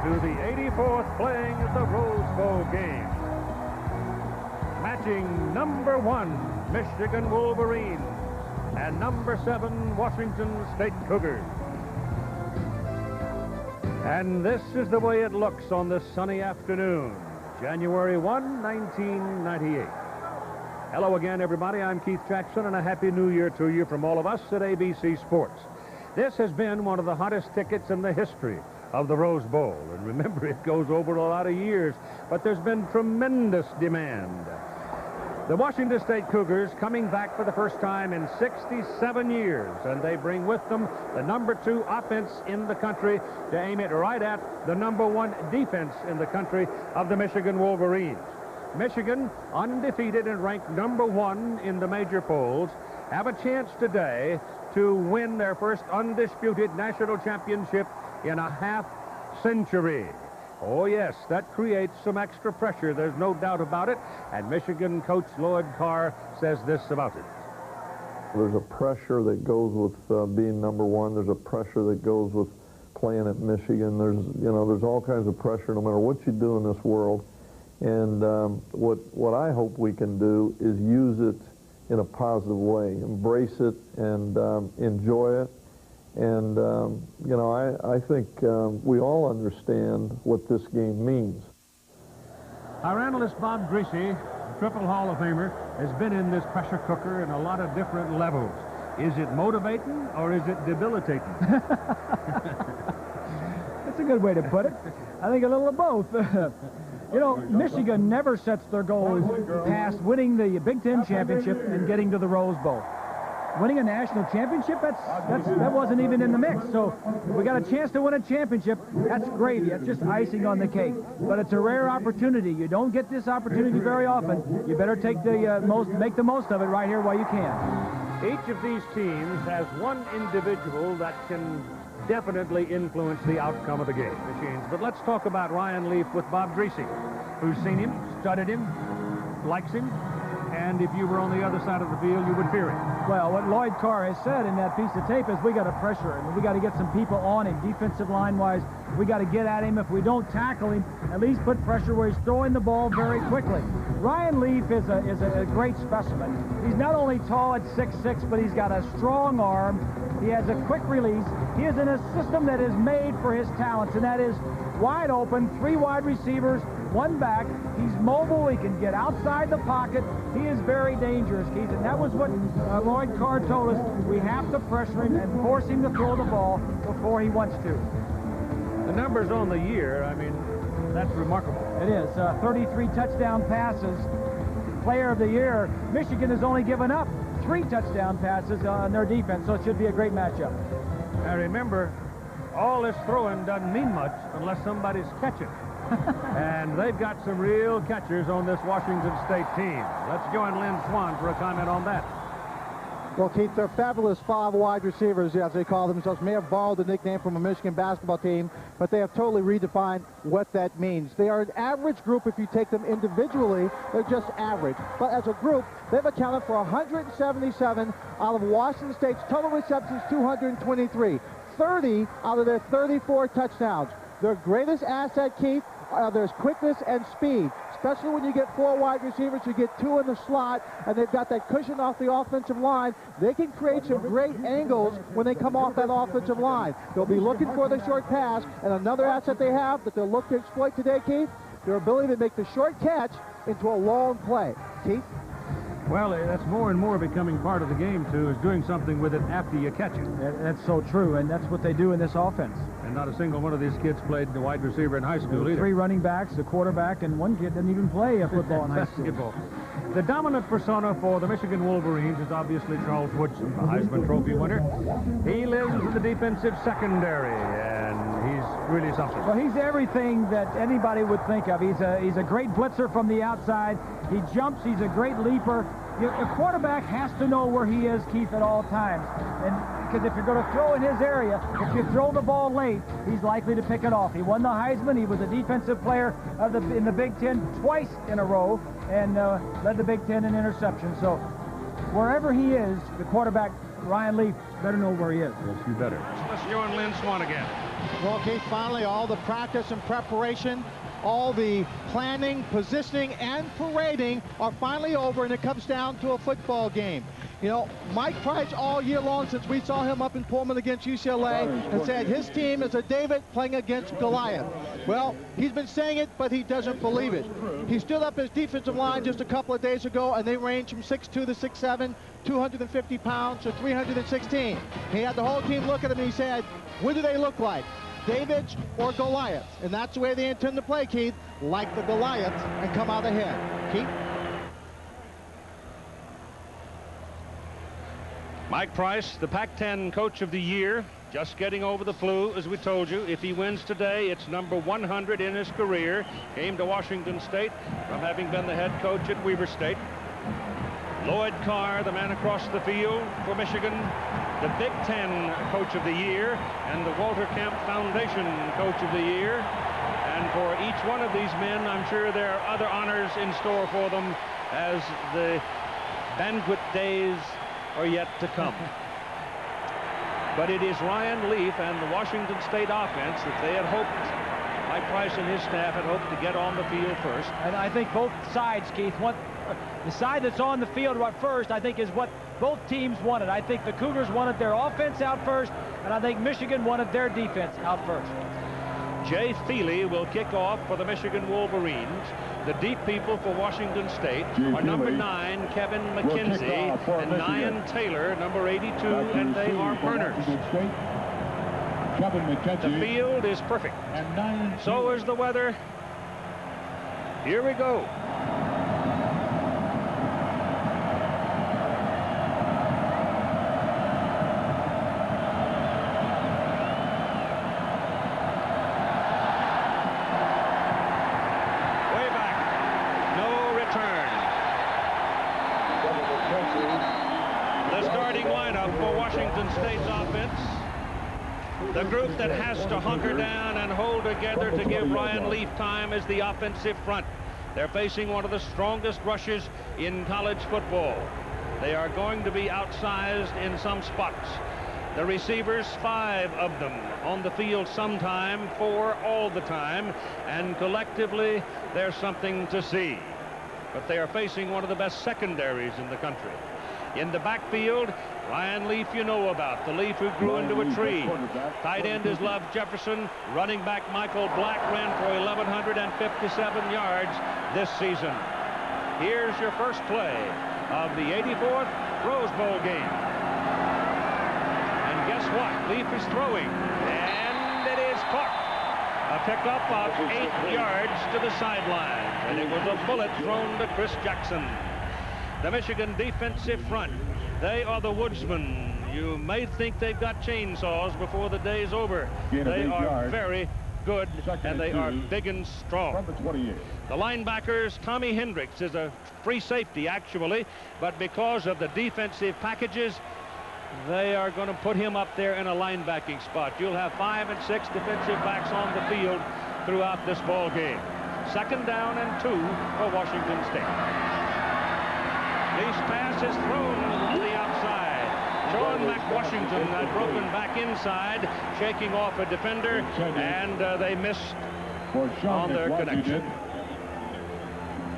to the 84th playing of the Rose Bowl game. Matching number 1, Michigan Wolverines, and number 7, Washington State Cougars. And this is the way it looks on this sunny afternoon, January 1, 1998. Hello again, everybody. I'm Keith Jackson, and a Happy New Year to you from all of us at ABC Sports. This has been one of the hottest tickets in the history of the Rose Bowl. And remember, it goes over a lot of years, but there's been tremendous demand. The Washington State Cougars coming back for the first time in 67 years, and they bring with them the number 2 offense in the country to aim it right at the number 1 defense in the country of the Michigan Wolverines. Michigan, undefeated and ranked number 1 in the major polls, have a chance today to win their first undisputed national championship in a half-century. Oh, yes, that creates some extra pressure. There's no doubt about it. And Michigan coach Lloyd Carr says this about it. There's a pressure that goes with being number 1. There's a pressure that goes with playing at Michigan. There's all kinds of pressure no matter what you do in this world. And what I hope we can do is use it in a positive way, embrace it and enjoy it. And, I think we all understand what this game means. Our analyst Bob Griese, Triple Hall of Famer, has been in this pressure cooker in a lot of different levels. Is it motivating or is it debilitating? That's a good way to put it. I think a little of both. You know, Michigan never sets their goals past winning the Big Ten championship and getting to the Rose Bowl. Winning a national championship, that wasn't even in the mix. So if we got a chance to win a championship, that's gravy. That's just icing on the cake. But it's a rare opportunity. You don't get this opportunity very often. You better take make the most of it right here while you can. Each of these teams has one individual that can definitely influence the outcome of the game. But let's talk about Ryan Leaf with Bob Griese, who's seen him, studied him, likes him, and if you were on the other side of the field, you would fear him. Well, what Lloyd Carr has said in that piece of tape is we got to pressure him. We got to get some people on him, defensive line-wise. We got to get at him. If we don't tackle him, at least put pressure where he's throwing the ball very quickly. Ryan Leaf is a great specimen. He's not only tall at 6'6", but he's got a strong arm. He has a quick release. He is in a system that is made for his talents, and that is wide open, 3 wide receivers, 1 back. He's mobile. He can get outside the pocket. He is very dangerous, Keith, and that was what Lloyd Carr told us. We have to pressure him and force him to throw the ball before he wants to. The numbers on the year, I mean, that's remarkable. It is. 33 touchdown passes. Player of the year. Michigan has only given up 3 touchdown passes on their defense, so it should be a great matchup. Now remember, all this throwing doesn't mean much unless somebody's catching. And they've got some real catchers on this Washington State team. Let's join Lynn Swan for a comment on that. Well, Keith, they're fabulous 5 wide receivers, as they call themselves. May have borrowed the nickname from a Michigan basketball team, but they have totally redefined what that means. They are an average group. If you take them individually, they're just average. But as a group, they've accounted for 177 out of Washington State's total receptions, 223. 30 out of their 34 touchdowns. Their greatest asset, Keith, there's quickness and speed. Especially when you get 4 wide receivers, you get 2 in the slot, and they've got that cushion off the offensive line. They can create some great angles when they come off that offensive line. They'll be looking for the short pass, and another asset they have that they'll look to exploit today, Keith, their ability to make the short catch into a long play. Keith? Well, that's more and more becoming part of the game, too, is doing something with it after you catch it. That's so true, and that's what they do in this offense. And not a single one of these kids played the wide receiver in high school either. 3 running backs, a quarterback, and 1 kid didn't even play football in high school. The dominant persona for the Michigan Wolverines is obviously Charles Woodson, the Heisman Trophy winner. He lives in the defensive secondary, and he's really something. Well, he's everything that anybody would think of. He's a great blitzer from the outside. He jumps. He's a great leaper. A quarterback has to know where he is, Keith, at all times. And because if you're going to throw in his area, if you throw the ball late, he's likely to pick it off. He won the Heisman. He was a defensive player in the Big Ten twice in a row and led the Big Ten in interceptions. So wherever he is, the quarterback, Ryan Leaf, better know where he is. Yes, you better. Let's join Lynn Swan again. Well, Keith, finally all the practice and preparation, all the planning, positioning, and parading are finally over, and it comes down to a football game. You know, Mike Price all year long since we saw him up in Pullman against UCLA has said his team is a David playing against Goliath. Well, he's been saying it, but he doesn't believe it. He stood up his defensive line just a couple of days ago, and they range from 6'2" to 6'7", 250 pounds to 316. He had the whole team look at him, and he said, what do they look like? Davids or Goliaths? And that's the way they intend to play, Keith, like the Goliaths, and come out ahead. Keith? Mike Price, the Pac-10 Coach of the Year, just getting over the flu, as we told you. If he wins today, it's number 100 in his career. Came to Washington State from having been the head coach at Weber State. Lloyd Carr, the man across the field for Michigan, the Big Ten Coach of the Year, and the Walter Camp Foundation Coach of the Year. And for each one of these men, I'm sure there are other honors in store for them as the banquet days are yet to come. But it is Ryan Leaf and the Washington State offense that they had hoped, Mike Price and his staff had hoped to get on the field first. And I think both sides, Keith, want the side that's on the field first, I think, is what both teams wanted. I think the Cougars wanted their offense out first, and I think Michigan wanted their defense out first. Jay Feely will kick off for the Michigan Wolverines. The deep people for Washington State are number 9, Kevin McKenzie, and 9, Taylor, number 82, and they are Burners. The field is perfect. So is the weather. Here we go. The group that has to hunker down and hold together to give Ryan Leaf time is the offensive front. They're facing one of the strongest rushes in college football. They are going to be outsized in some spots. The receivers, 5 of them on the field sometime, 4 all the time, and collectively there's something to see. But they are facing one of the best secondaries in the country. In the backfield, Ryan Leaf you know about, the Leaf who grew into a tree. Tight end is Love Jefferson. Running back Michael Black ran for 1,157 yards this season. Here's your first play of the 84th Rose Bowl game. And guess what? Leaf is throwing, and it is caught. A pickup of 8 yards to the sideline, and it was a bullet thrown to Chris Jackson. The Michigan defensive front, they are the woodsmen. You may think they've got chainsaws before the day's over. They are very good, and they are big and strong. The linebackers, Tommy Hendricks is a free safety, actually, but because of the defensive packages, they are going to put him up there in a linebacking spot. You'll have 5 and 6 defensive backs on the field throughout this ball game. 2nd down and 2 for Washington State. Leaf's pass is thrown to the outside. Sean McWashington had broken back inside, shaking off a defender, and they missed on their connection.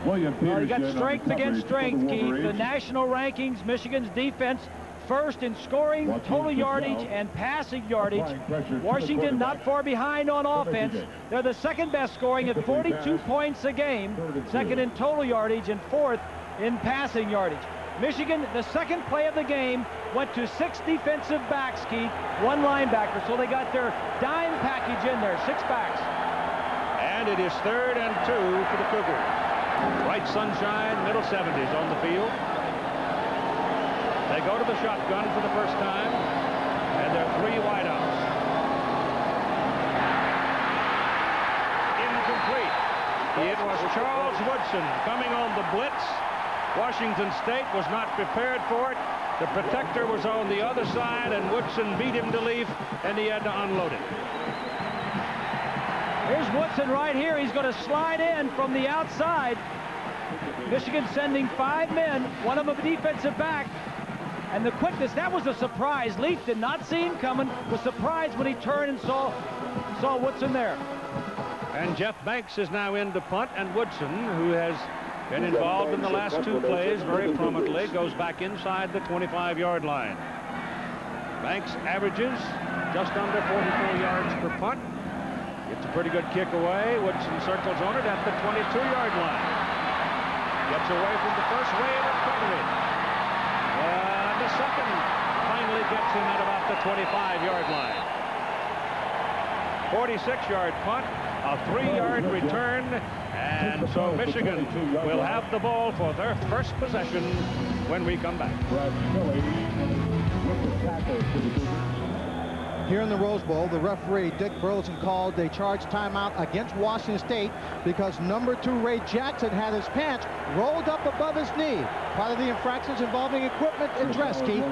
Well, you got strength against strength, Keith. The national rankings, Michigan's defense first in scoring, total yardage, and passing yardage. Washington not far behind on offense. They're the 2nd best scoring at 42 points a game, 2nd in total yardage, and 4th in passing yardage. Michigan, the 2nd play of the game, went to 6 defensive backs, Keith, 1 linebacker. So they got their dime package in there, 6 backs. And it is 3rd and 2 for the Cougars. Bright sunshine, middle 70s on the field. They go to the shotgun for the first time, and there are 3 wideouts. Incomplete. It was Charles Woodson coming on the blitz. Washington State was not prepared for it. The protector was on the other side, and Woodson beat him to Leaf, and he had to unload it. Here's Woodson right here. He's going to slide in from the outside. Michigan sending 5 men, one of them a defensive back. And the quickness, that was a surprise. Leaf did not see him coming, was surprised when he turned and saw saw Woodson there. And Jeff Banks is now in to punt, and Woodson, who has been involved in the last two plays very prominently, goes back inside the 25-yard line. Banks averages just under 44 yards per punt. Gets a pretty good kick away. Woodson circles on it at the 22-yard line. Gets away from the first wave of coverage. And the second finally gets him at about the 25-yard line. 46-yard punt, a 3-yard return, and so Michigan will have the ball for their first possession when we come back. Here in the Rose Bowl, the referee, Dick Burleson, called a charge timeout against Washington State because number 2 Ray Jackson had his pants rolled up above his knee. Part of the infractions involving equipment and dress, Keith.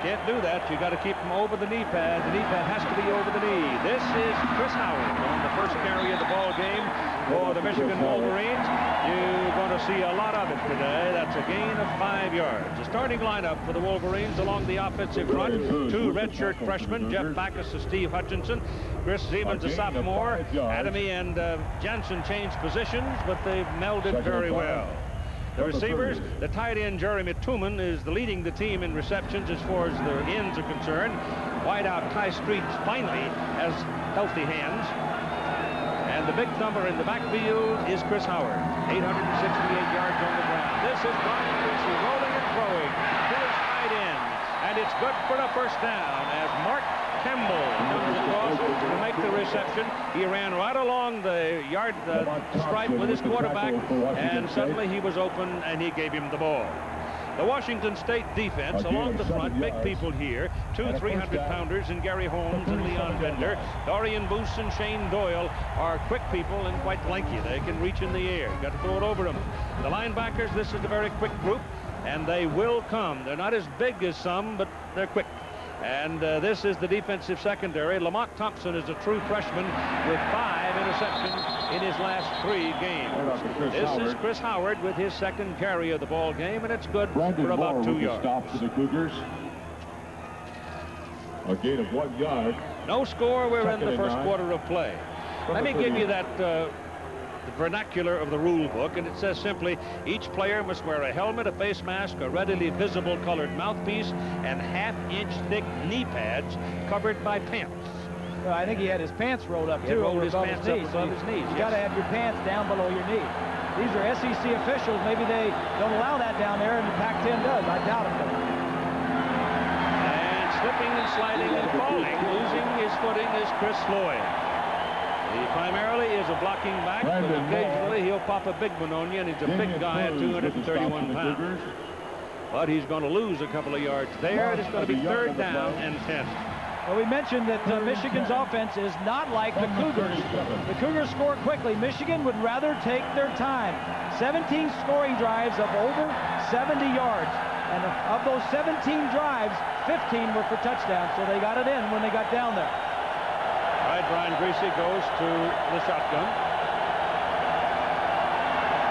Can't do that. You got to keep them over the knee pad. The knee pad has to be over the knee. This is Chris Howard on the first carry of the ball game for the Michigan Wolverines. You're going to see a lot of it today. That's a gain of 5 yards. The starting lineup for the Wolverines along the offensive front: 2 redshirt freshmen, Jeff Backus and Steve Hutchinson. Chris Siemens, a sophomore. Adamy and Jansen changed positions, but they've melded very well. The receivers, the tight end Jeremy Tooman is leading the team in receptions as far as the ends are concerned. Wideout Ty Street finally has healthy hands. And the big thumper in the backfield is Chris Howard, 868 yards on the ground. This is Brian Griese rolling and throwing to his tight end. And it's good for the first down as Mark Campbell comes across to make the reception. He ran right along the yard stripe with his quarterback, and suddenly he was open, and he gave him the ball. The Washington State defense along the front, big people here, 2 300-pounders in Gary Holmes and Leon Bender. Dorian Boose and Shane Doyle are quick people and quite lanky. They can reach in the air. Got to throw it over them. The linebackers, this is a very quick group, and they will come. They're not as big as some, but they're quick. And this is the defensive secondary. Lamont Thompson is a true freshman with 5 interceptions in his last 3 games. This is Chris Howard with his second carry of the ball game, and it's good for about 2 yards. Stop for the Cougars. A gain of 1 yard. No score. We're in the first quarter of play. Let me give you that the vernacular of the rule book, and it says simply, each player must wear a helmet, a face mask, a readily visible colored mouthpiece, and half-inch thick knee pads covered by pants. Well, I think he had his pants rolled up, too, He rolled his above pants his knees. up above his knees. You got to have your pants down below your knee. These are SEC officials. Maybe they don't allow that down there, and the Pac-10 does. I doubt it, though. And slipping and sliding and falling, losing his footing is Chris Floyd. He primarily is a blocking back, but occasionally he'll pop a big one on you, and he's a big guy at 231 pounds. But he's going to lose a couple of yards there, and it's going to be 3rd down and 10. Well, we mentioned that Michigan's offense is not like the Cougars. The Cougars score quickly. Michigan would rather take their time. 17 scoring drives of over 70 yards. And of those 17 drives, 15 were for touchdowns, so they got it in when they got down there. All right, Brian Griese goes to the shotgun.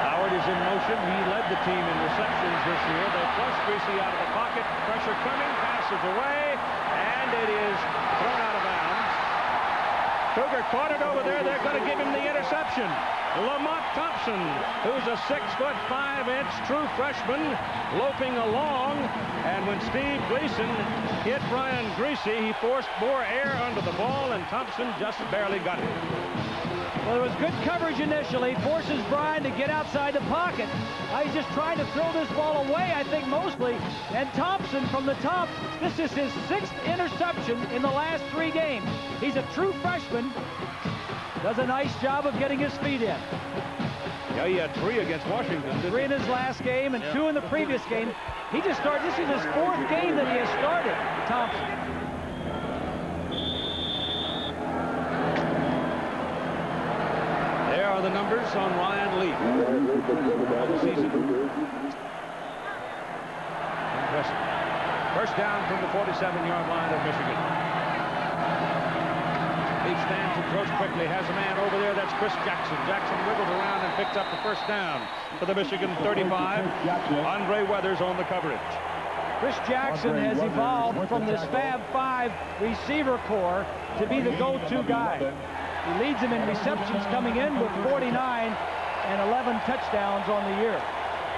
Howard is in motion. He led the team in receptions this year. They flush Griese out of the pocket. Pressure coming, passes away, and it is thrown out of bounds. Cougar caught it over there. They're going to give him the interception. Lamont Thompson, who's a 6'5" true freshman, loping along, and when Steve Gleason hit Brian Griese, he forced more air under the ball, and Thompson just barely got it. Well, it was good coverage initially, forces Brian to get outside the pocket. He's just trying to throw this ball away, I think, mostly. And Thompson from the top, this is his 6th interception in the last 3 games. He's a true freshman. Does a nice job of getting his feet in. Yeah, he had 3 against Washington. 3 in his last game and 2 in the previous game. He just started. This is his 4th game that he has started, Thompson. There are the numbers on Ryan Lee. The season. Impressive. First down from the 47-yard line of Michigan. He stands and throws quickly, has a man over there, that's Chris Jackson. Jackson wiggles around and picks up the first down for the Michigan 35. Andre Weathers on the coverage. Chris Jackson has evolved from this Fab 5 receiver core to be the go-to guy. He leads them in receptions, coming in with 49 and 11 touchdowns on the year.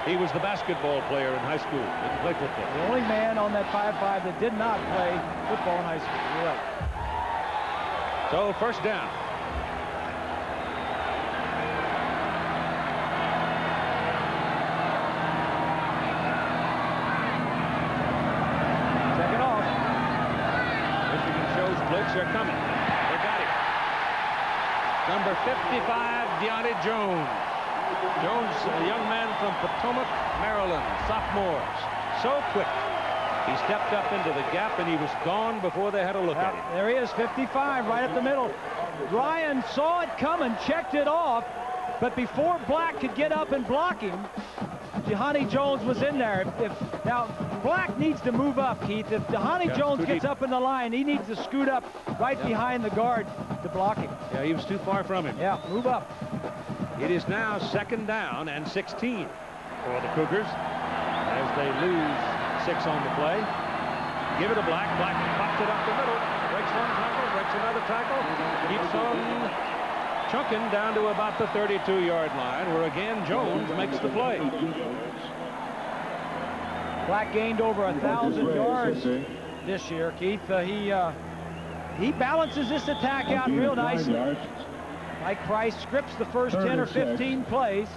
He was the basketball player in high school. Didn't play football. The only man on that 5-5 that did not play football in high school. You're right. So first down. Second off. Michigan shows blitz are coming. They got him. Number 55, Deontay Jones. Jones, a young man from Potomac, Maryland, sophomore. So quick. He stepped up into the gap, and he was gone before they had a look at him. There he is, 55, right up the middle. Ryan saw it coming, checked it off, but before Black could get up and block him, Deontay Jones was in there. Now, Black needs to move up, Keith. If Deontay Jones gets up in the line, he needs to scoot up right behind the guard to block him. Yeah, he was too far from him. Yeah, move up. It is now second down and 16 for the Cougars as they lose 6 on the play. Give it to Black. Black pops it up the middle. Breaks one tackle, breaks another tackle. Keeps on chunking down to about the 32-yard line, where again Jones makes the play. Black gained over 1,000 yards this year, Keith. He balances this attack out real nicely. Mike Price scripts the first 10 or 15 plays.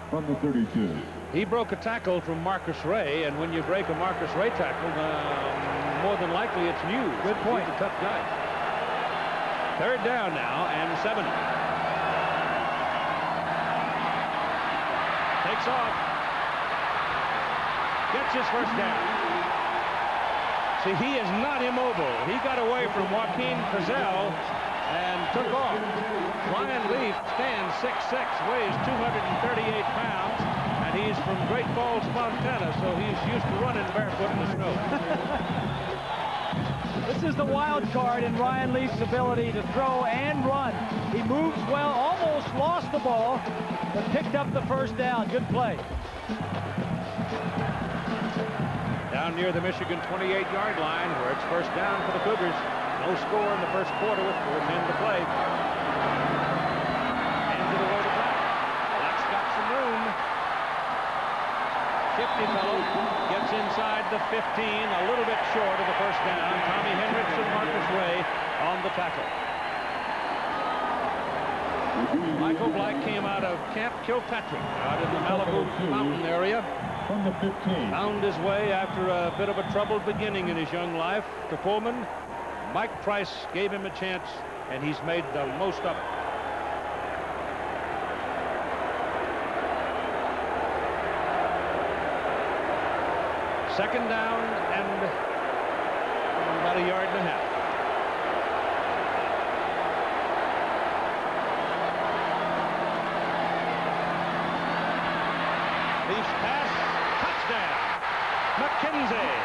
From the 32. He broke a tackle from Marcus Ray, and when you break a Marcus Ray tackle, more than likely it's news. Good point. He's a tough guy. Third down now and 7. Takes off. Gets his first down. See, he is not immobile. He got away from Joaquin Frizzell and took off. Ryan Leaf stands 6'6", weighs 238 pounds, and he's from Great Falls, Montana, so he's used to running barefoot in the snow. This is the wild card in Ryan Leaf's ability to throw and run. He moves well, almost lost the ball, but picked up the first down. Good play. Down near the Michigan 28-yard line, where it's first down for the Cougars. No score in the first quarter with 4:10 to play. Hands it away to Black. Black's got some room. Shifty fellow gets inside the 15, a little bit short of the first down. Tommy Hendricks and Marcus Ray on the tackle. Michael Black came out of Camp Kilpatrick, out in the Malibu mountain area. From the 15. Found his way after a bit of a troubled beginning in his young life to Pullman. Mike Price gave him a chance, and he's made the most of it. Second down and about 1.5 yards. Leafs pass, touchdown, McKenzie.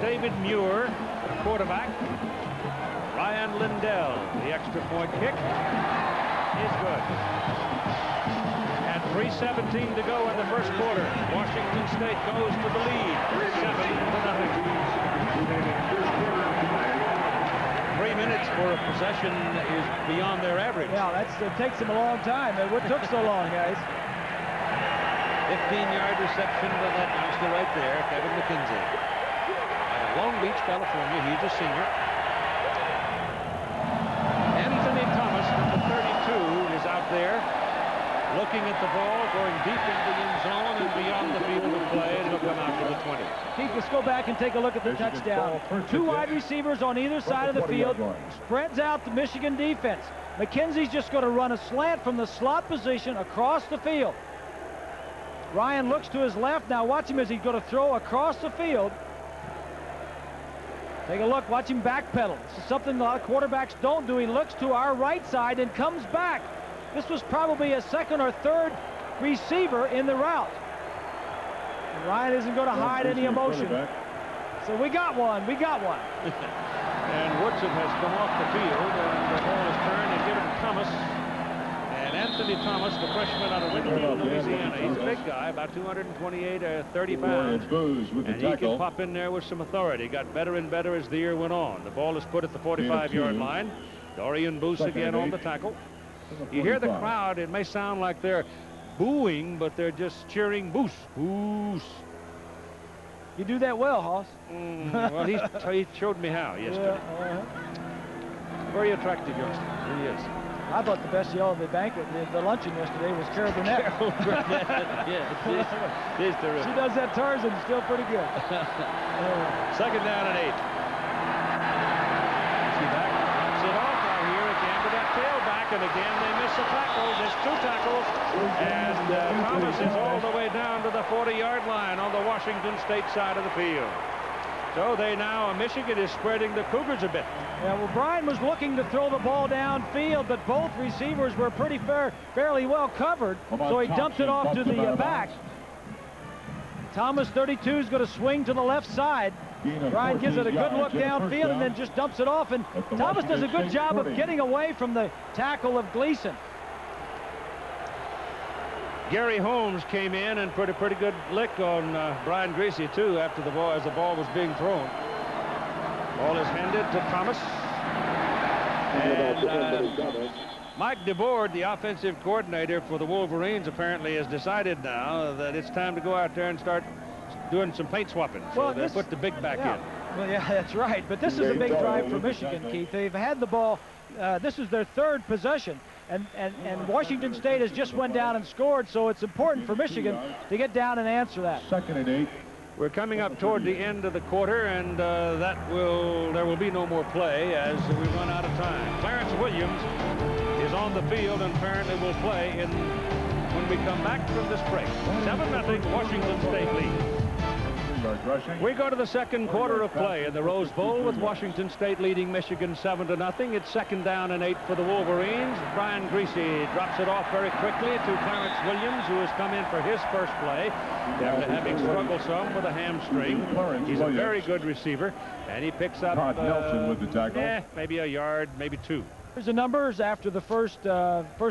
David Muir, the quarterback. Ryan Lindell, the extra point kick, is good. And 3:17 to go in the first quarter. Washington State goes to the lead, 7-0. 3 minutes for a possession is beyond their average. Yeah, it takes them a long time. What took so long, guys? 15-yard reception to that youngster right there, Kevin McKenzie. Long Beach, California. He's a senior. Anthony Thomas from the 32 is out there looking at the ball, going deep into the end zone and beyond the field of play, and he'll come out to the 20. Keith, let's go back and take a look at the touchdown. 2 wide receivers on either side of the field. Spreads out the Michigan defense. McKenzie's just going to run a slant from the slot position across the field. Ryan looks to his left. Now watch him as he's going to throw across the field. Take a look. Watch him backpedal. This is something a lot of quarterbacks don't do. He looks to our right side and comes back. This was probably a second or third receiver in the route. And Ryan isn't going to hide any emotion. So we got one. We got one. And Woodson has come off the field, and the ball is turned and given to Thomas. And Anthony Thomas, the freshman out of Winfield, Louisiana. He's a big guy, about 228 or 30 pounds. And he can pop in there with some authority. Got better and better as the year went on. The ball is put at the 45-yard line. Dorian Boose again on the tackle. You hear the crowd. It may sound like they're booing, but they're just cheering Boose, Boose. You do that well, Hoss. Well, he showed me how yesterday. Very attractive youngster. He is. I thought the best yell of the banquet, the luncheon yesterday, was Carol Burnett. Carol Burnett, yes. She's terrific. She does that Tarzan still pretty good. Second down and 8. See back, sit off out here again to that tailback, and again they miss a tackle. There's 2 tackles, and Thomas is all the way down to the 40-yard line on the Washington State side of the field. So Michigan is spreading the Cougars a bit. Yeah, well, Brian was looking to throw the ball downfield, but both receivers were fairly well covered, so he dumped it off to the back. Thomas, 32, is going to swing to the left side. Brian gives it a good look downfield and then just dumps it off, and Thomas does a good job of getting away from the tackle of Gleason. Gary Holmes came in and put a pretty good lick on Brian Griese, too, after as the ball was being thrown. Ball is handed to Thomas. And Mike DeBoard, the offensive coordinator for the Wolverines, apparently has decided now that it's time to go out there and start doing some paint swapping. So they put the big back in. Well, yeah, that's right. But this is a big drive for Michigan, Keith. They've had the ball. This is their 3rd possession. And Washington State has just went down and scored, so it's important for Michigan to get down and answer that. Second and 8. We're coming up toward the end of the quarter, and there will be no more play as we run out of time. Clarence Williams is on the field and apparently will play when we come back from this break. 7-0 Washington State lead. We go to the second quarter of play in the Rose Bowl with Washington State leading Michigan 7-0. It's second down and 8 for the Wolverines. Brian Griese drops it off very quickly to Clarence Williams, who has come in for his first play after having struggled some with a hamstring. He's a very good receiver, and he picks up Nelson with the tackle. Maybe a yard, maybe 2. Here's the numbers after the first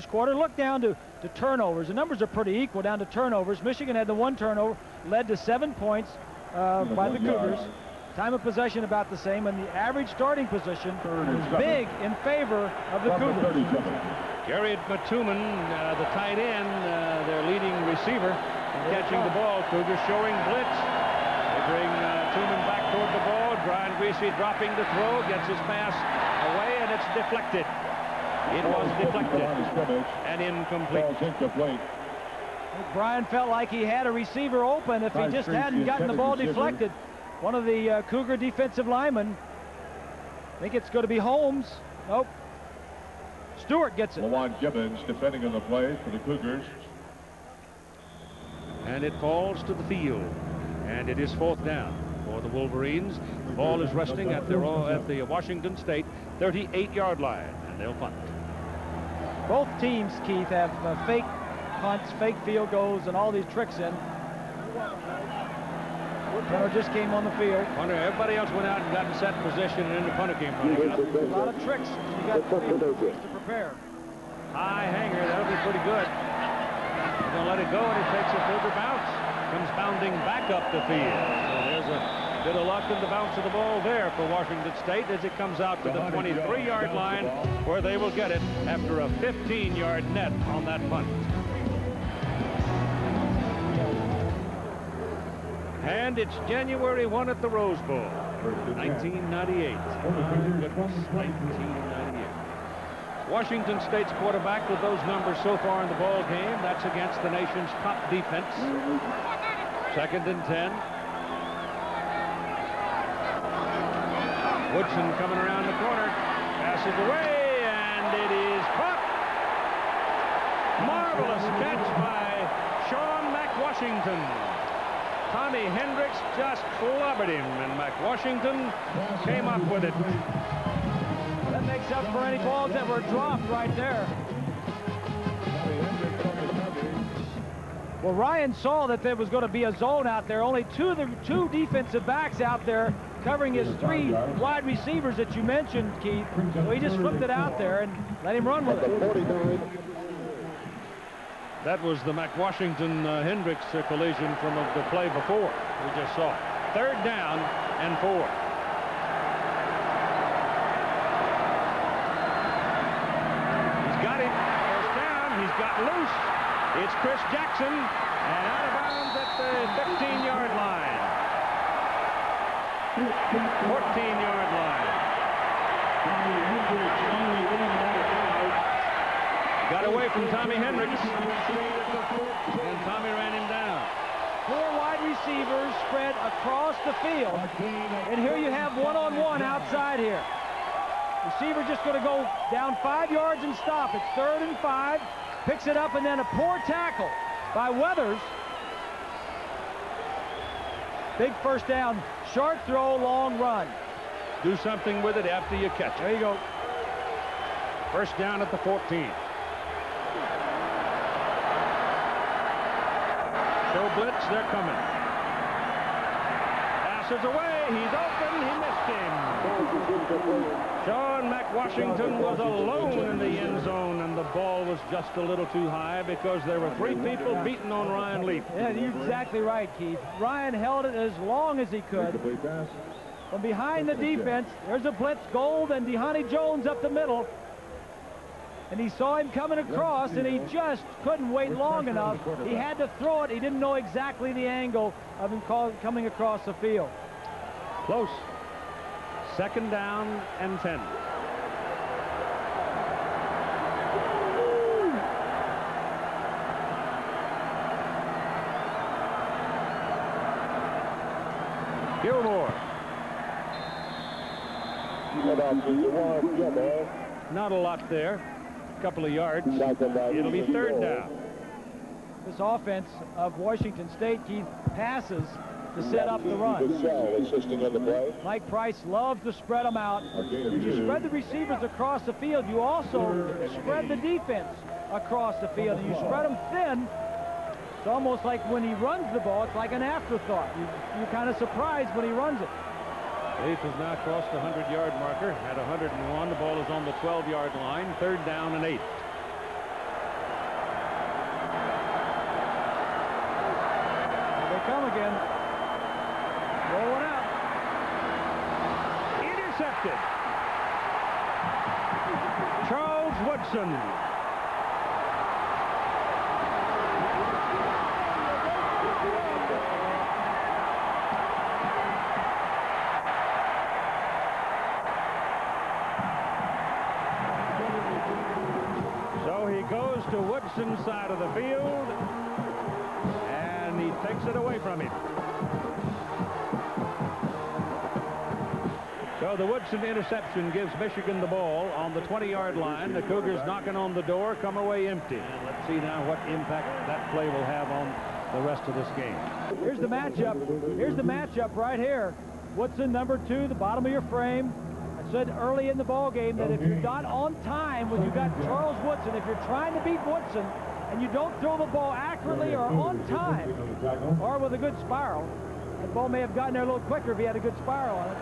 quarter. Look down to turnovers. The numbers are pretty equal down to turnovers. Michigan had the 1 turnover, led to 7 points. By the Cougars. Time of possession about the same, and the average starting position is big in favor of the Cougars. Garrett Matuman, the tight end, their leading receiver, catching the ball. Cougars showing blitz. They bring Matuman back toward the ball. Brian Griese dropping the throw, gets his pass away, and it's deflected. It was deflected and incomplete. Brian felt like he had a receiver open if he just hadn't gotten the ball deflected. One of the Cougar defensive linemen. I think it's going to be Holmes. Nope. Stewart gets it. Lawan Gibbons defending on the play for the Cougars. And it falls to the field. And it is 4th down for the Wolverines. The ball is resting at the Washington State 38-yard line, and they'll punt. Both teams, Keith, have fake punts, fake field goals, and all these tricks in. Punter just came on the field. Punter, everybody else went out and got in set position, and then the punter came running up. A lot of tricks. You got 2 weeks to prepare. High hanger, that'll be pretty good. He's going to let it go, and he takes a further bounce. Comes bounding back up the field. So there's a bit of luck in the bounce of the ball there for Washington State as it comes out to the 23-yard line, where they will get it after a 15-yard net on that punt. And it's January 1 at the Rose Bowl, 1998. Goodness, 1998. Washington State's quarterback with those numbers so far in the ball game. That's against the nation's top defense. 2nd and 10. Woodson coming around the corner. Passes away, and it is caught. Marvelous catch by Sean McWashington. Washington. Tommy Hendricks just clobbered him, and McWashington came up with it. That makes up for any balls that were dropped right there. Well, Ryan saw that there was going to be a zone out there. Only two defensive backs out there covering his 3 wide receivers that you mentioned, Keith. So he just flipped it out there and let him run with it. That was the McWashington-Hendricks collision from the play before we just saw. 3rd down and 4. He's got him. 1st down. He's got loose. It's Chris Jackson, and out of bounds at the 15-yard line. 14-yard line. Got away from Tommy Hendricks, and Tommy ran him down. 4 wide receivers spread across the field, and here you have one-on-one outside here. Receiver just going to go down 5 yards and stop. It's 3rd and 5. Picks it up, and then a poor tackle by Weathers. Big 1st down. Short throw, long run. Do something with it after you catch it. There you go. 1st down at the 14. Show blitz, they're coming. Passes away, he's open, he missed him. Sean McWashington was alone in the end zone, and the ball was just a little too high because there were 3 people beating on Ryan Leaf. Yeah, you're exactly right, Keith. Ryan held it as long as he could. From behind the defense, there's a blitz. Gold and DeHoney Jones up the middle. And he saw him coming across, and he just couldn't wait long enough. He had to throw it. He didn't know exactly the angle of him coming across the field. Close. 2nd down and 10. Gilmore. Not a lot there. A couple of yards. It'll be 3rd down. This offense of Washington State, Keith, passes to set up the run. Mike Price loves to spread them out. When you spread the receivers across the field, you also spread the defense across the field, and you spread them thin. It's almost like when he runs the ball, it's like an afterthought. You're kind of surprised when he runs it. Leaf has now crossed the 100-yard marker at 101. The ball is on the 12-yard line. 3rd down and 8. Here they come again. Rolling out. Intercepted. Charles Woodson. Goes to Woodson's side of the field, and he takes it away from him. So the Woodson interception gives Michigan the ball on the 20-yard line. The Cougars knocking on the door, come away empty. And let's see now what impact that play will have on the rest of this game. Here's the matchup. Here's the matchup right here. Woodson, number 2, the bottom of your frame. Said early in the ball game that if you're not on time when you got Charles Woodson, if you're trying to beat Woodson and you don't throw the ball accurately or on time or with a good spiral, the ball may have gotten there a little quicker if he had a good spiral on it.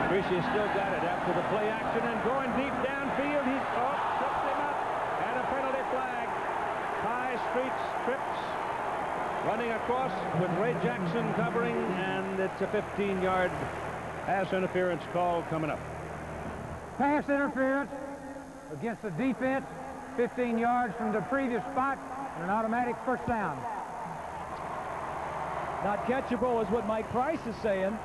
Griese still got it after the play action and going deep downfield. He's tripped him up, and a penalty flag. High Street trips, running across with Ray Jackson covering, and it's a 15-yard pass interference call coming up. Pass interference against the defense, 15 yards from the previous spot, and an automatic 1st down. Not catchable is what Mike Price is saying.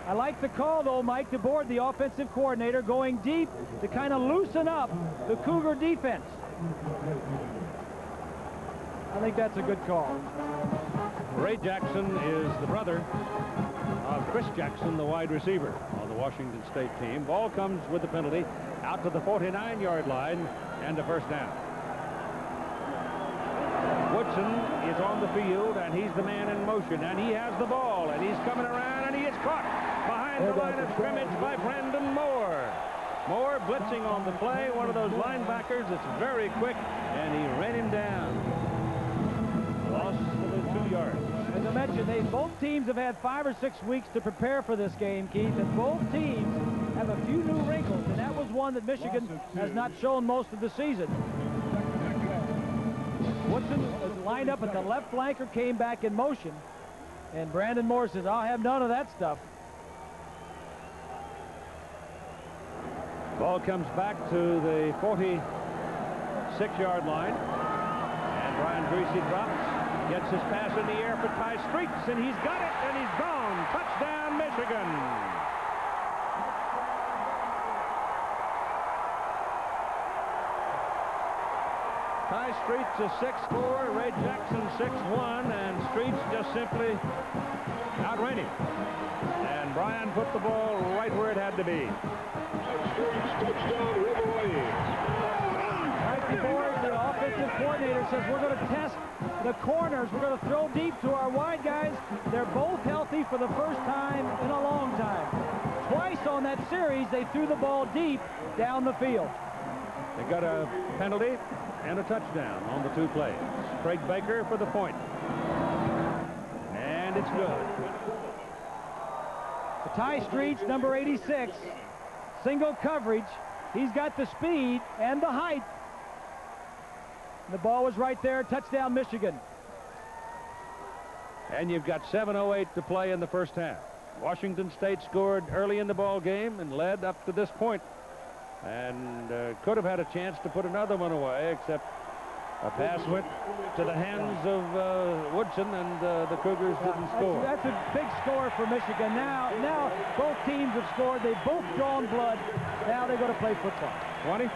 I like the call, though, Mike DeBoard, the offensive coordinator, going deep to kind of loosen up the Cougar defense. I think that's a good call. Ray Jackson is the brother of Chris Jackson, the wide receiver on the Washington State team. Ball comes with the penalty out to the 49-yard line and a 1st down. Woodson is on the field, and he's the man in motion, and he has the ball, and he's coming around, and he is caught behind the line of scrimmage by Brandon Moore. Moore blitzing on the play, one of those linebackers that's very quick, and he ran him down. Loss of 2 yards. As I mentioned, both teams have had 5 or 6 weeks to prepare for this game, Keith, and both teams have a few new wrinkles, and that was one that Michigan has not shown most of the season. Woodson was lined up at the left flanker, came back in motion, and Brandon Moore says, I'll have none of that stuff. Ball comes back to the 46-yard line, and Brian Griese drops, gets his pass in the air for Ty Streets, and he's got it, and he's gone. Touchdown, Michigan. Ty Streets is 6'4", Ray Jackson 6'1", and Streets just simply outran him. And Brian put the ball right where it had to be. Right before the offensive coordinator says we're going to test the corners. We're going to throw deep to our wide guys. They're both healthy for the first time in a long time. Twice on that series, they threw the ball deep down the field. They got a penalty and a touchdown on the 2 plays. Craig Baker for the point. And it's good. Ty Streets, number 86, single coverage. He's got the speed and the height. The ball was right there. Touchdown, Michigan. And you've got 7:08 to play in the first half. Washington State scored early in the ball game and led up to this point, and could have had a chance to put another one away, except a pass went to the hands of Woodson, and the Cougars didn't score. That's a big score for Michigan. Now both teams have scored. They've both drawn blood. Now they're going to play football. 20.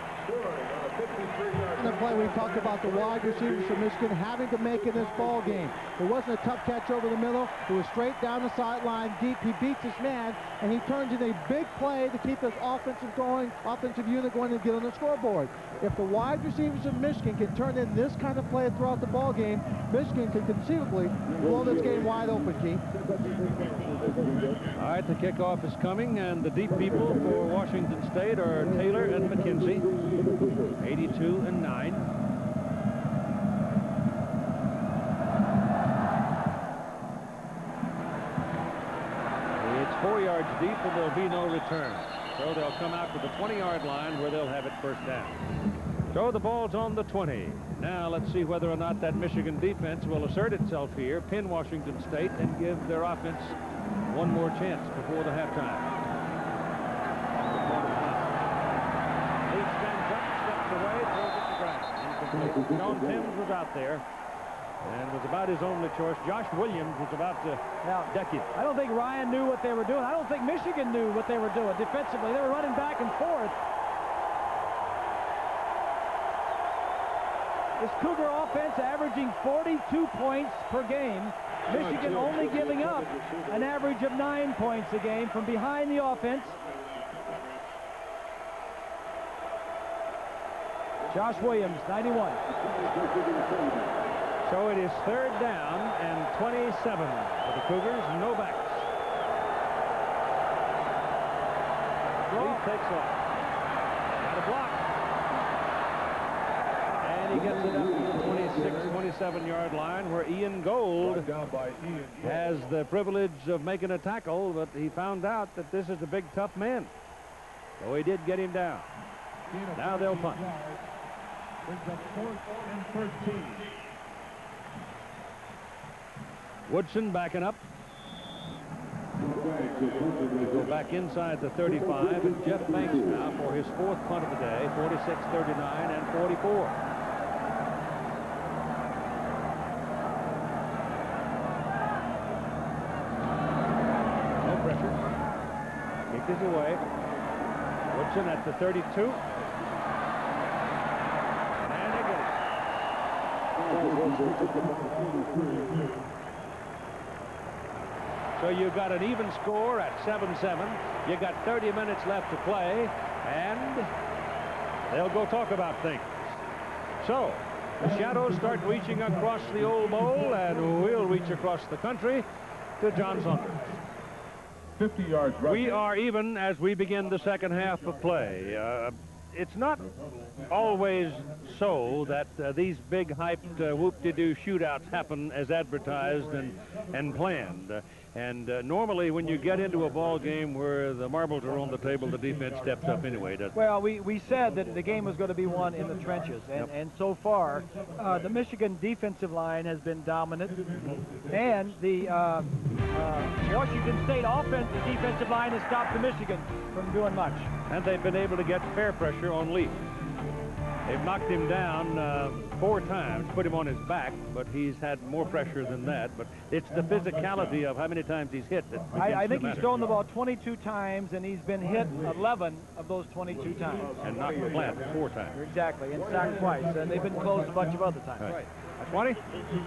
In the play, we talked about the wide receivers from Michigan having to make in this ball game. It wasn't a tough catch over the middle. It was straight down the sideline deep. He beats his man, and he turns in a big play to keep his offensive unit going and get on the scoreboard. If the wide receivers of Michigan can turn in this kind of play throughout the ball game, Michigan can conceivably blow this game wide open, Keith. All right, the kickoff is coming, and the deep people for Washington State are Taylor and McKenzie, 82 and 9. It's 4 yards deep, and there'll be no return. So they'll come out to the 20-yard line where they'll have it first down. So the ball's on the 20. Now let's see whether or not that Michigan defense will assert itself here, pin Washington State, and give their offense one more chance before the halftime. He stands up, steps away, throws it to ground. Incomplete. John Timms was out there and was about his only choice. Josh Williams was about to deck it. I don't think Ryan knew what they were doing. I don't think Michigan knew what they were doing defensively. They were running back and forth. This Cougar offense averaging 42 points per game. Michigan only giving up an average of 9 points a game from behind the offense. Josh Williams, 91. So it is third down and 27 for the Cougars. No backs. Lee takes off. Got a block. And he gets it up to the 26, 27-yard line where Ian Gold has the privilege of making a tackle, but he found out that this is a big, tough man. So he did get him down. Now they'll punt. Brings up 4th and 13. Woodson backing up. We go back inside the 35, and Jeff Banks now for his 4th punt of the day, 46, 39, and 44. No pressure. Kick is away. Woodson at the 32. And they get it. So you've got an even score at 7-7. You've got 30 minutes left to play, and they'll go talk about things. So The shadows start reaching across the Old Bowl, and we'll reach across the country to John Saunders. 50 yards rushing. We are even as we begin the second half of play. It's not always so that these big hyped whoop-de-doo shootouts happen as advertised and planned. Normally when you get into a ball game where the marbles are on the table, the defense steps up anyway, doesn't it? Well, we said that the game was going to be won in the trenches, and so far the Michigan defensive line has been dominant, and the Washington State defensive line has stopped the Michigan from doing much. And they've been able to get fair pressure on Leaf. They've knocked him down 4 times, put him on his back, but he's had more pressure than that. But it's the physicality of how many times he's hit that I think he's thrown the ball 22 times, and he's been hit 11 of those 22 times. And knocked the flat 4 times. Exactly, and sacked twice, and they've been close a bunch of other times. Right. 20?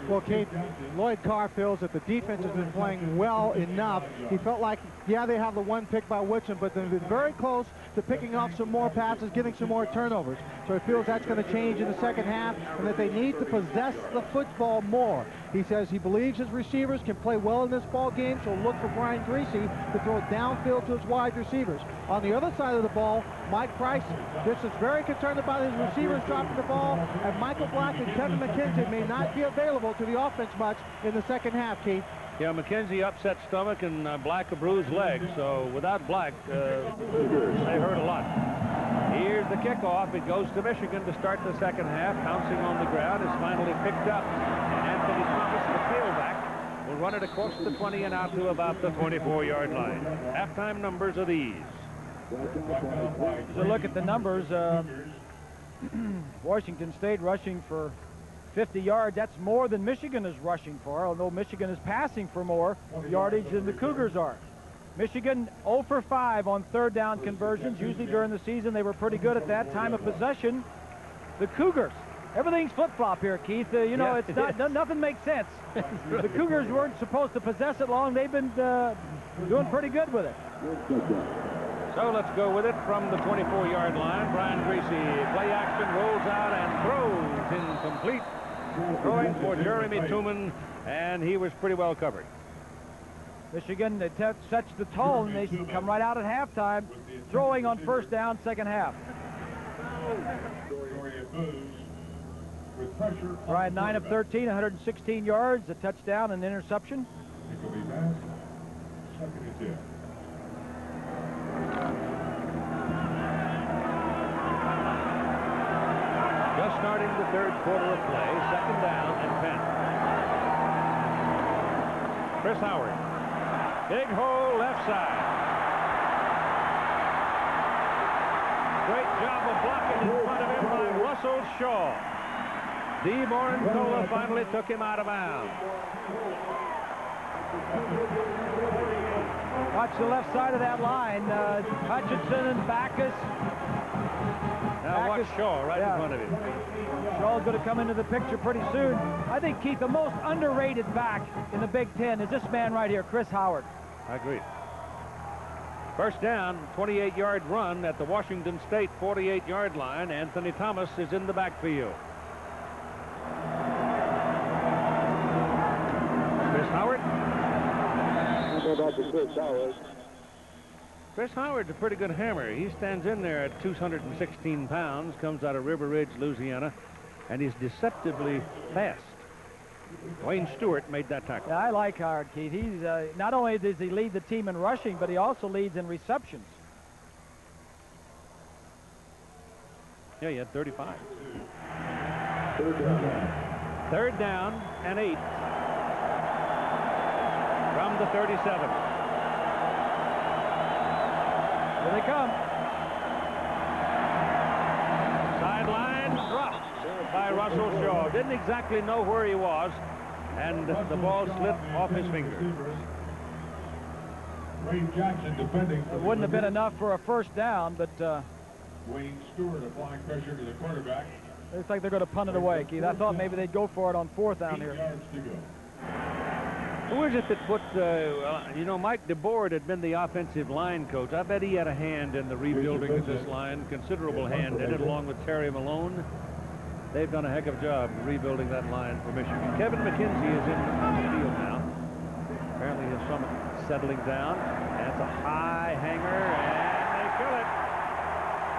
Well, Keith, Lloyd Carr feels that the defense has been playing well enough. He felt like, yeah, they have the 1 pick by Woodson, but they've been very close to picking off some more passes, getting some more turnovers. So he feels that's going to change in the second half, and that they need to possess the football more. He says he believes his receivers can play well in this ball game, so look for Brian Griese to throw downfield to his wide receivers. On the other side of the ball, Mike Price just is very concerned about his receivers dropping the ball, and Michael Black and Kevin McKenzie may not be available to the offense much in the second half, Keith. Yeah, McKenzie upset stomach and Black a bruised leg, so without Black, they hurt a lot. Here's the kickoff. It goes to Michigan to start the second half. Pouncing on the ground is finally picked up. And Anthony Thomas, the tailback, will run it across the 20 and out to about the 24-yard line. Halftime numbers are these. So look at the numbers. Washington State rushing for 50 yards. That's more than Michigan is rushing for, although Michigan is passing for more yardage than the Cougars are. Michigan 0 for 5 on third down conversions. Usually during the season they were pretty good at that. Time of possession, the Cougars. Everything's flip-flop here, Keith. You know, it's not, nothing makes sense. The Cougars weren't supposed to possess it long. They've been doing pretty good with it. So let's go with it from the 24-yard line. Brian Griese, play action, rolls out and throws incomplete. Throwing for Jeremy Tooman, and he was pretty well covered. Michigan, they touch the tone. They come right out at halftime, throwing on first down, second half. Brian, 9 of 13, 116 yards, a touchdown and interception. Just starting the third quarter of play, second down and 10. Chris Howard. Big hole left side. Great job of blocking in front of him by Russell Shaw. Dee Morantola finally took him out of bounds. Watch the left side of that line. Hutchinson and Backus. Now watch Shaw right in front of him. Shaw's going to come into the picture pretty soon. I think, Keith, the most underrated back in the Big Ten is this man right here, Chris Howard. I agree. First down, 28-yard run at the Washington State 48-yard line. Anthony Thomas is in the backfield. Chris Howard. Chris Howard's a pretty good hammer. He stands in there at 216 pounds, comes out of River Ridge, Louisiana, and he's deceptively fast. Wayne Stewart made that tackle. Yeah, I like Howard, Keith. He's not only does he lead the team in rushing, but he also leads in receptions. Yeah, he had 35. Third down and 8 from the 37. Here they come. Sideline dropped by Russell Shaw. Didn't exactly know where he was, and the ball slipped off his fingers. Wayne Jackson defending. It wouldn't have been enough for a first down, but Wayne Stewart applying pressure to the quarterback. looks like they're going to punt it away, Keith. I thought maybe they'd go for it on fourth down here. 8 yards to go. Who is it that put, you know, Mike DeBoard had been the offensive line coach. I bet he had a hand in the rebuilding of this line, considerable hand in it, along with Terry Malone. They've done a heck of a job rebuilding that line for Michigan. Kevin McKenzie is in the field now. Apparently his summit settling down. That's a high hanger, and they kill it.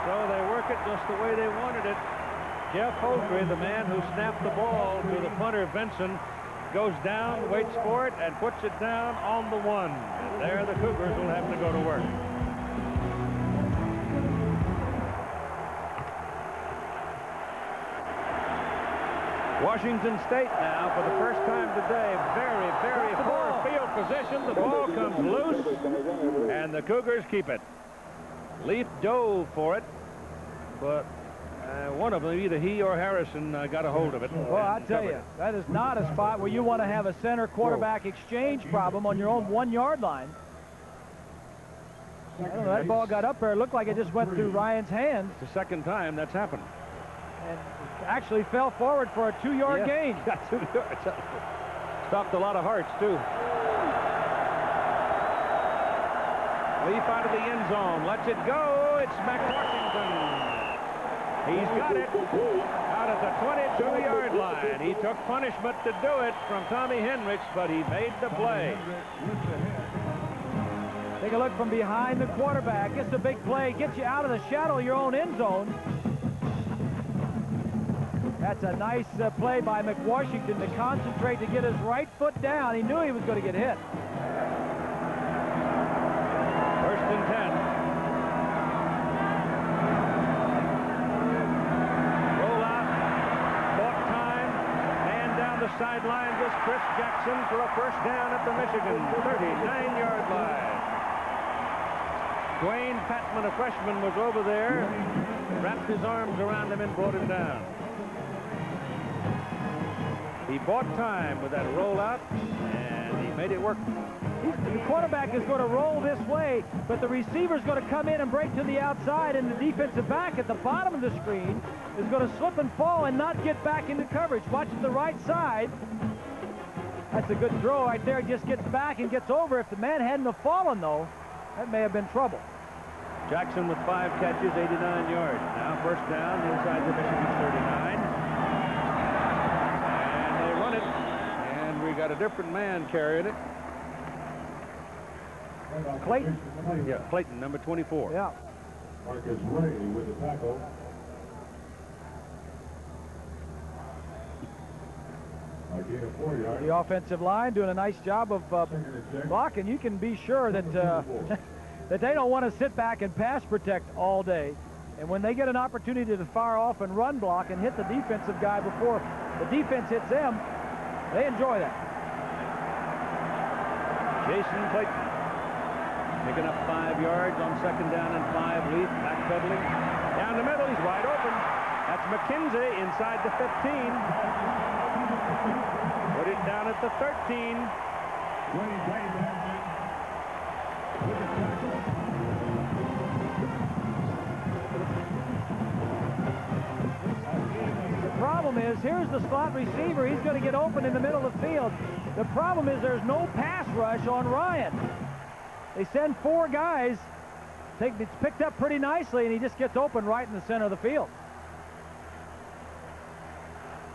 So they work it just the way they wanted it. Jeff Holdry, the man who snapped the ball to the punter Vinson, goes down, waits for it, and puts it down on the 1. And there the Cougars will have to go to work. Washington State now, for the first time today, very, very poor field position. The ball comes loose, and the Cougars keep it. Leaf dove for it, but one of them, either he or Harrison, got a hold of it. Well, I tell you, that is not a spot where you want to have a center quarterback exchange problem on your own 1-yard line. I don't know, that ball got up there. It looked like it just went through Ryan's hands. It's the second time that's happened. And actually fell forward for a 2-yard gain. Got 2 yards. Stopped a lot of hearts, too. Leaf out of the end zone. Lets it go. It's McWashington. He's got it out at the 22-yard line. He took punishment to do it from Tommy Henricks, but he made the play. Take a look from behind the quarterback. It's a big play. Gets you out of the shadow of your own end zone. That's a nice play by McWashington to concentrate to get his right foot down. He knew he was going to get hit. First and 10. Roll out. Bought time. Man down the sideline was Chris Jackson for a first down at the Michigan 39-yard line. Dwayne Patman, a freshman, was over there, wrapped his arms around him and brought him down. He bought time with that rollout, and he made it work. The quarterback is going to roll this way, but the receiver's going to come in and break to the outside, and the defensive back at the bottom of the screen is going to slip and fall and not get back into coverage. Watch the right side. That's a good throw right there. Just gets back and gets over. If the man hadn't have fallen, though, that may have been trouble. Jackson with 5 catches, 89 yards. Now first down inside the Michigan 39. And we got a different man carrying it. Clayton. Yeah, Clayton, number 24. Yeah. Marcus Ray with the tackle. The offensive line doing a nice job of blocking. You can be sure that that they don't want to sit back and pass protect all day. And when they get an opportunity to fire off and run block and hit the defensive guy before the defense hits them, they enjoy that. Jason Clayton picking up 5 yards on second down and 5. Leaf backpedaling down the middle. He's wide open. That's McKenzie inside the 15. Put it down at the 13. The problem is, here's the slot receiver. He's going to get open in the middle of the field. The problem is there's no pass rush on Ryan. They send 4 guys. It's picked up pretty nicely, and he just gets open right in the center of the field.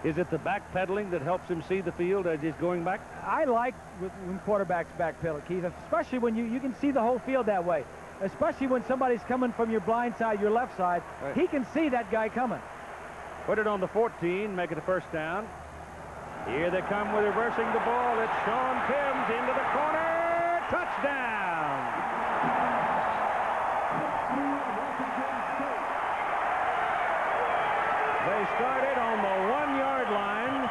Is it the backpedaling that helps him see the field as he's going back? I like when quarterbacks backpedal, Keith, especially when you can see the whole field that way. Especially when somebody's coming from your blind side, your left side. Right. He can see that guy coming. Put it on the 14, make it a first down. Here they come with reversing the ball. It's Sean Timms into the corner. Touchdown! They started on the 1-yard line,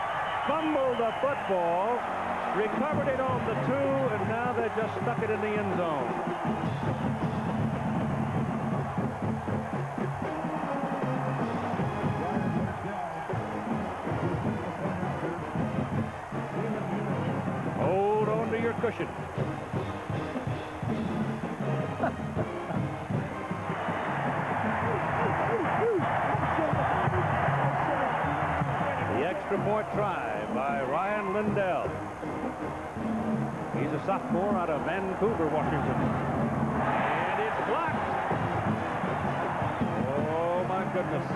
fumbled the football, recovered it on the 2, and now they just stuck it in the end zone. Hold on to your cushion. Extra point try by Ryan Lindell. He's a sophomore out of Vancouver, Washington. And it's blocked. Oh, my goodness.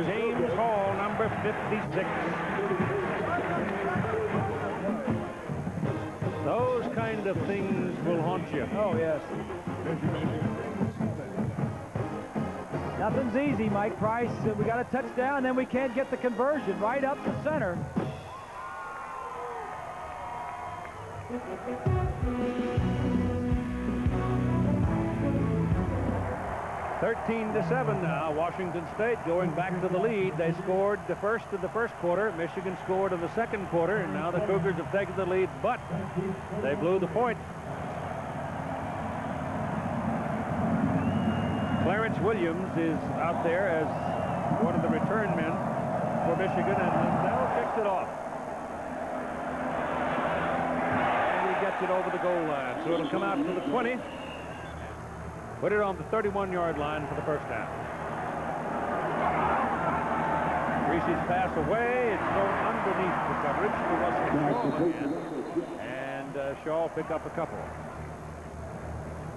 James Hall, number 56. Those kind of things will haunt you. Oh, yes. Nothing's easy, Mike Price. We got a touchdown, then we can't get the conversion right up the center. (13-7) now. Washington State going back to the lead. They scored the first in the first quarter. Michigan scored in the second quarter, and now the Cougars have taken the lead, but they blew the point. Clarence Williams is out there as one of the return men for Michigan, and Lindell kicks it off. And he gets it over the goal line, so it'll come out to the 20. Put it on the 31-yard line for the first down. Griese's pass away. It's thrown underneath the coverage to Russell Shaw again. And Shaw will pick up a couple.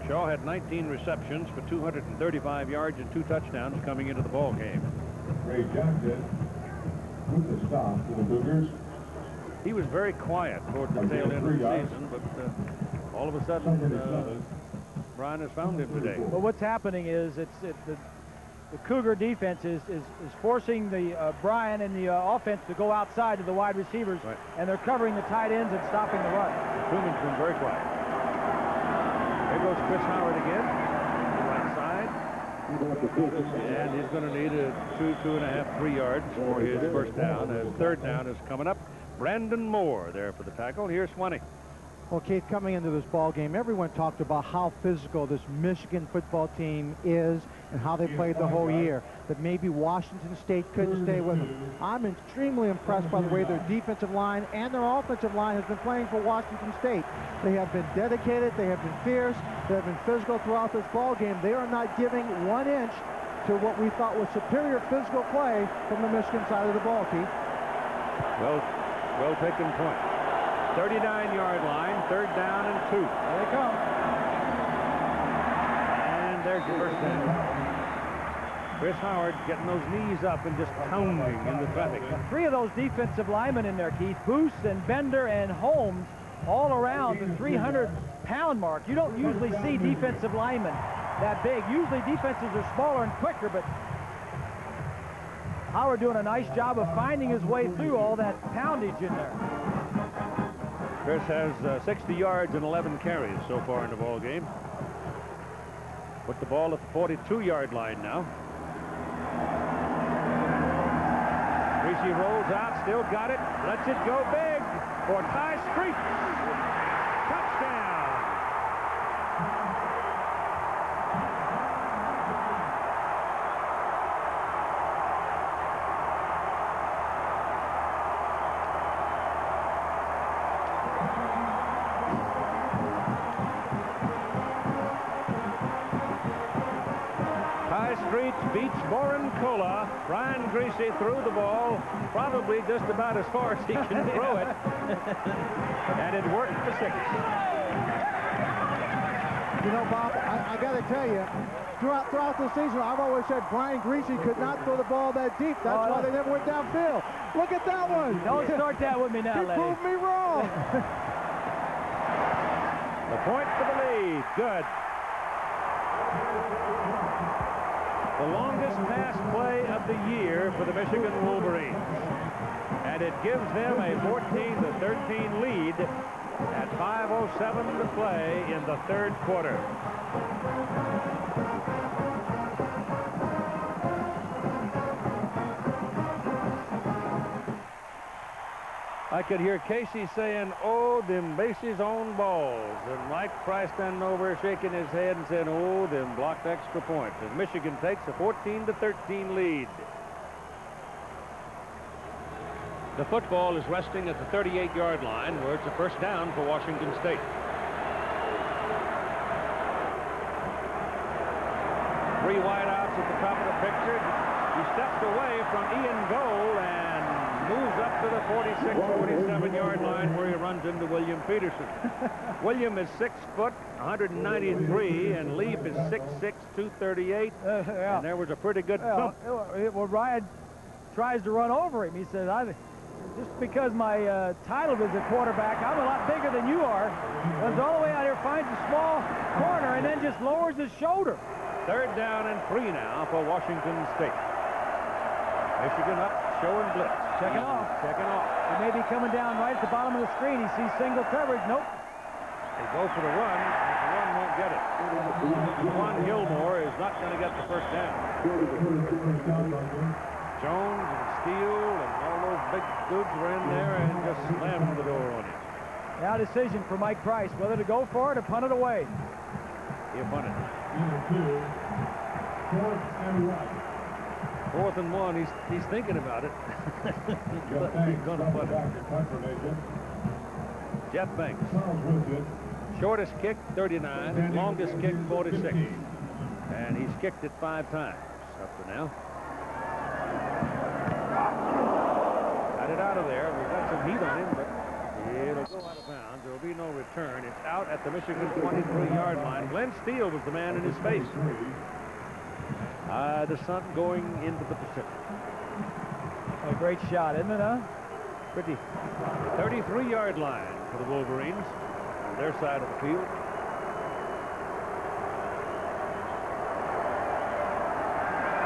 Shaw had 19 receptions for 235 yards and 2 touchdowns coming into the ball game. Ray Johnson with the stop for the Cougars. He was very quiet toward the tail end of the season, but all of a sudden, Brian has found him today. Well, what's happening is the Cougar defense is forcing the Brian and the offense to go outside to the wide receivers, right, and they're covering the tight ends and stopping the run. Truman's been very quiet. There goes Chris Howard again, right side, and he's going to need a 2.5, 3 yards for his first down. His third down is coming up. Brandon Moore there for the tackle. Here's Swanee. Well, Keith, coming into this ball game, everyone talked about how physical this Michigan football team is and how they played the whole year, that maybe Washington State couldn't stay with them. I'm extremely impressed by the way their defensive line and their offensive line has been playing for Washington State. They have been dedicated, they have been fierce, they have been physical throughout this ball game. They are not giving 1 inch to what we thought was superior physical play from the Michigan side of the ball, Keith. Well taken point. 39-yard line, third down and 2. There they come. And there's your first down. Chris Howard getting those knees up and just pounding in the traffic. 3 of those defensive linemen in there, Keith, Booth and Bender and Holmes, all around the 300-pound mark. You don't usually see defensive linemen that big. Usually defenses are smaller and quicker, but Howard doing a nice job of finding his way through all that poundage in there. Chris has 60 yards and 11 carries so far in the ball game. Put the ball at the 42-yard line now. Griese rolls out, still got it, lets it go big for Ty Street. Touchdown. Street beats Borincola. Brian Griese threw the ball probably just about as far as he can throw it. And it worked for 6. You know, Bob, I got to tell you, throughout the season, I've always said Brian Griese could not throw the ball that deep. That's why they never went downfield. Look at that one. Don't start that with me now, He lady. proved me wrong. The point for the lead. Good. The longest pass play of the year for the Michigan Wolverines. And it gives them a 14-13 lead at 5:07 to play in the third quarter. I could hear Casey saying, "Oh, them bases on balls," and Mike Price standing over shaking his head and saying, "Oh, them blocked extra points." And Michigan takes a 14-13 lead. The football is resting at the 38-yard line, where it's a first down for Washington State. 3 wideouts at the top of the picture. He steps away from Ian Gold and moves up to the 46-47-yard line, where he runs into William Peterson. William is 6 foot, 193, and Leaf is 6'6", 238. Yeah. And there was a pretty good thump. Well, Ryan, tries to run over him. He says, just because my title is a quarterback, I'm a lot bigger than you are. Goes all the way out here, finds a small corner, and then just lowers his shoulder. 3rd down and 3 now for Washington State. Michigan up, showing blitz. Checking off. He may be coming down right at the bottom of the screen. He sees single coverage. Nope. They go for the run. The run won't get it. Juwan Gilmore is not going to get the first down. Jones and Steele and all those big dudes were in there and just slammed the door on him. Now decision for Mike Price, whether to go for it or punt it away. He punted. 4th and 1. 4th and 1. He's thinking about it. He's going to punt it. Jeff Banks. Charles Woodson. Shortest kick, 39. Longest kick, 46. And he's kicked it 5 times up to now. Got it out of there. We've got some heat on him, but it'll go out of bounds. There will be no return. It's out at the Michigan 23-yard line. Glenn Steele was the man in his face. The sun going into the Pacific. A great shot, isn't it, huh? Pretty. 33-yard line for the Wolverines on their side of the field.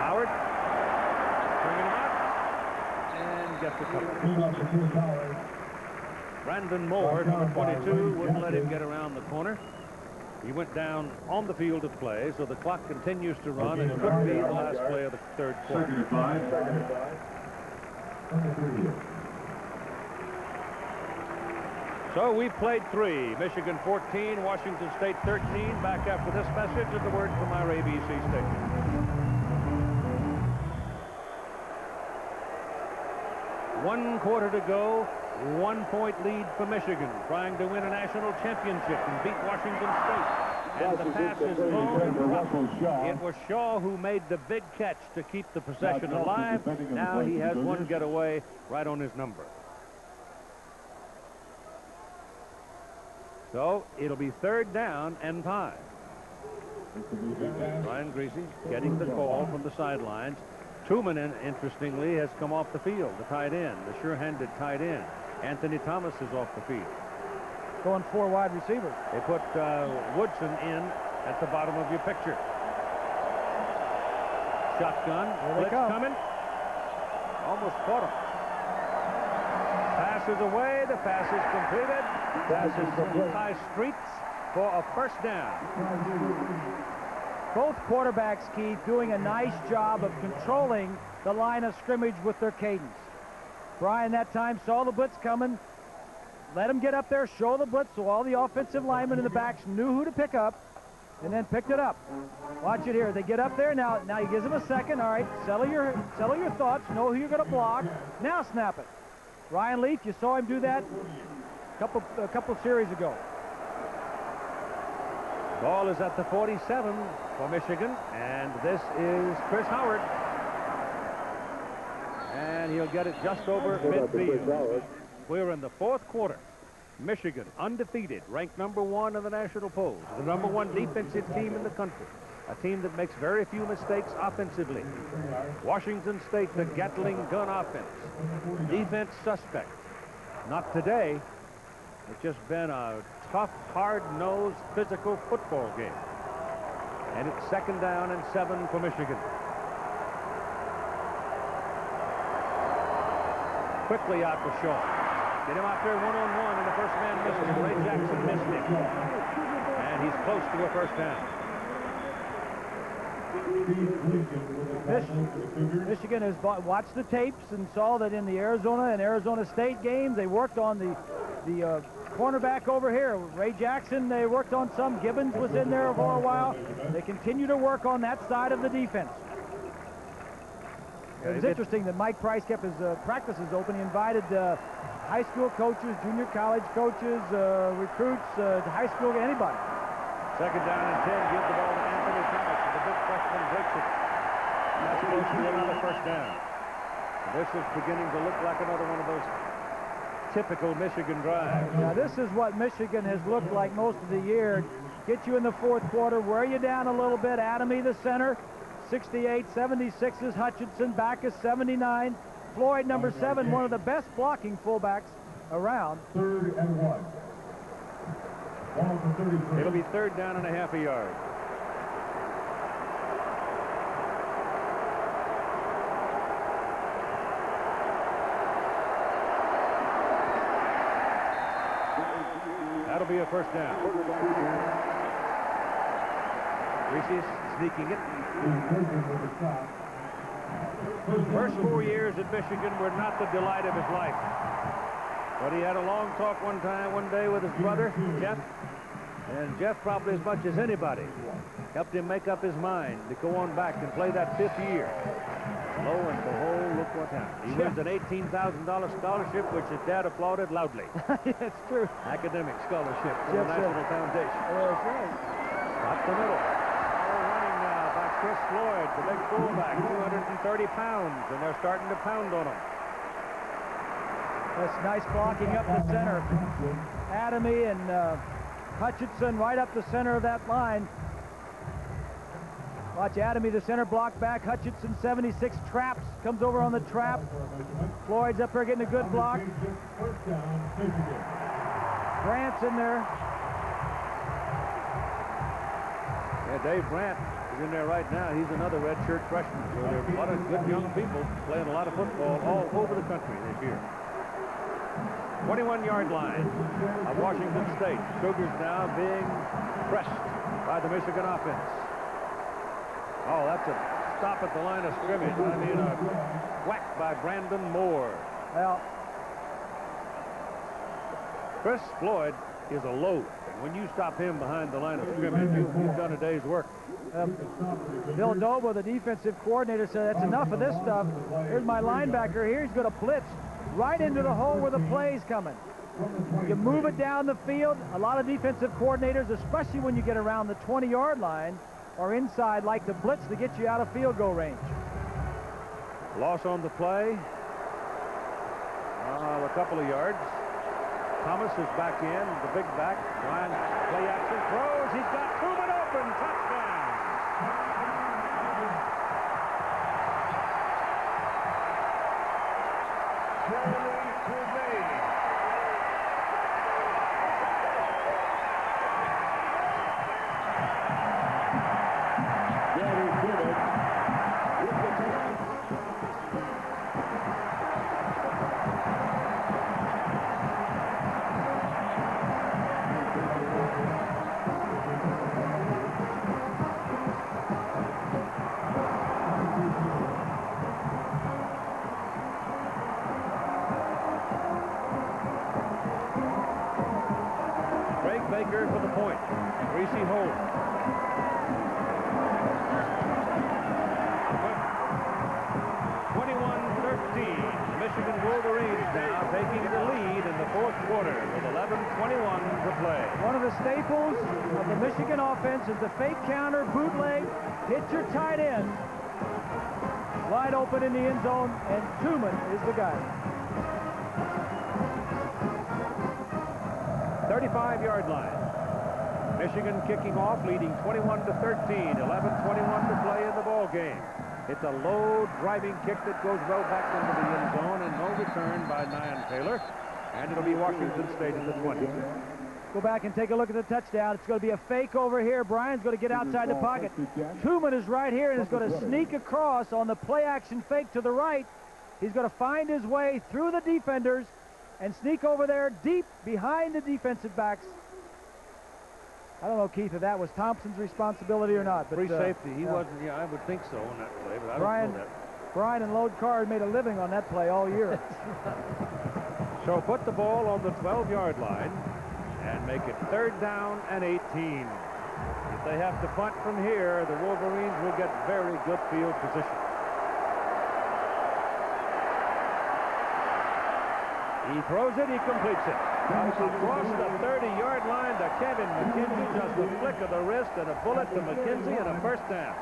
Howard bringing him out and gets the cover. Brandon Moore, number 22, wouldn't let him get around the corner. He went down on the field of play, so the clock continues to run. It could be the last play of the 3rd quarter. 2nd and 5. So we've played 3. Michigan 14, Washington State 13. Back after this message and the word from our ABC station. 1 quarter to go. 1-point lead for Michigan, trying to win a national championship and beat Washington State. And the pass is low and rough. It was Shaw who made the big catch to keep the possession alive. Now he has one getaway right on his number. So it'll be 3rd down and 5. Ryan Griese getting the call from the sidelines. Truman, interestingly, has come off the field, the tight end, the sure-handed tight end. Anthony Thomas is off the field. Going 4 wide receivers. They put Woodson in at the bottom of your picture. Shotgun. Blitz coming. Almost caught him. Pass is away. The pass is completed. Pass is from High Streets for a 1st down. Both quarterbacks, Keith, doing a nice job of controlling the line of scrimmage with their cadence. Brian that time saw the blitz coming, let him get up there, show the blitz so all the offensive linemen in the backs knew who to pick up, and then picked it up. Watch it here. They get up there. Now he gives them a second. All right, settle your thoughts. Know who you're going to block. Now snap it. Ryan Leaf, you saw him do that a couple series ago. Ball is at the 47 for Michigan, and this is Chris Howard. And he'll get it just over midfield. We're in the 4th quarter. Michigan, undefeated, ranked number 1 in the national polls, the number 1 defensive team in the country, a team that makes very few mistakes offensively. Washington State, the Gatling gun offense. Defense suspect. Not today. It's just been a tough, hard-nosed, physical football game. And it's 2nd down and 7 for Michigan. Quickly out to Shaw. Get him out there one-on-one, and the first man missed him. Ray Jackson missed him. And he's close to a 1st down. Michigan has watched the tapes and saw that in the Arizona and Arizona State games, they worked on the cornerback over here. Ray Jackson, they worked on some. Gibbons was in there for a while. They continue to work on that side of the defense. It was interesting that Mike Price kept his practices open. He invited high school coaches, junior college coaches, recruits, high school, anybody. 2nd down and 10. Give the ball to Anthony Thomas. The big freshman breaks it. That's supposed to be another 1st down. This is beginning to look like another one of those typical Michigan drives. Now, this is what Michigan has looked like most of the year. Get you in the 4th quarter, wear you down a little bit. Adamy, the center, 68, 76 is Hutchinson, back is 79. Floyd, number 7, one of the best blocking fullbacks around. 3rd and 1. Ball for 33. It'll be 3rd down and a half a yard. That'll be a first down. Griese sneaking it. First 4 years at Michigan were not the delight of his life. But he had a long talk one day with his brother, Jeff. And Jeff, probably as much as anybody, helped him make up his mind to go on back and play that 5th year. Lo and behold, look what happened. He wins an $18,000 scholarship, which his dad applauded loudly. That's true. Academic scholarship from the National Foundation. That's right. Up the middle. Running now by Chris Floyd, the big fullback, 230 pounds, and they're starting to pound on him. That's nice blocking up the center. Adamy and Hutchinson right up the center of that line. Watch Adamy, the center, block back. Hutchinson, 76, traps, comes over on the trap. Floyd's up there getting a good block. Brandt's in there. Yeah, Dave Brandt is in there right now. He's another redshirt freshman. So there are a lot of good young people playing a lot of football all over the country this year. 21-yard line of Washington State. Cougars now being pressed by the Michigan offense. Oh, that's a stop at the line of scrimmage. I mean, a whack by Brandon Moore. Well, Chris Floyd is a load. And when you stop him behind the line of scrimmage, you've done a day's work. Bill Doba, the defensive coordinator, said, that's enough of this stuff. Here's my linebacker here. He's going to blitz right into the hole where the play's coming. You move it down the field. A lot of defensive coordinators, especially when you get around the 20-yard line or inside, like to blitz to get you out of field goal range. Loss on the play. A couple of yards. Thomas is back in, the big back. Ryan, play action, throws. He's got Truman open. Touchdown. Baker for the point. Griese holds. 21-13. Michigan Wolverines now taking the lead in the 4th quarter with 11:21 to play. One of the staples of the Michigan offense is the fake counter, bootleg, hit your tight end. Wide open in the end zone, and Truman is the guy. 35-yard line. Michigan kicking off, leading 21-13. 11:21 to play in the ball game. It's a low driving kick that goes well back into the end zone, and no return by Nyan Taylor. And it'll be Washington State in the 20. Go back and take a look at the touchdown. It's going to be a fake over here. Brian's going to get outside the pocket. Truman is right here and is going to sneak across on the play action fake to the right. He's going to find his way through the defenders and sneak over there deep behind the defensive backs. I don't know, Keith, if that was Thompson's responsibility or not. But free safety. He wasn't. Yeah, I would think so on that play, but I don't know that. Brian and Lode Carr made a living on that play all year. So put the ball on the 12-yard line and make it 3rd down and 18. If they have to punt from here, the Wolverines will get very good field position. He throws it, he completes it. Across the 30-yard line to Kevin McKenzie, just a flick of the wrist and a bullet to McKenzie and a first down.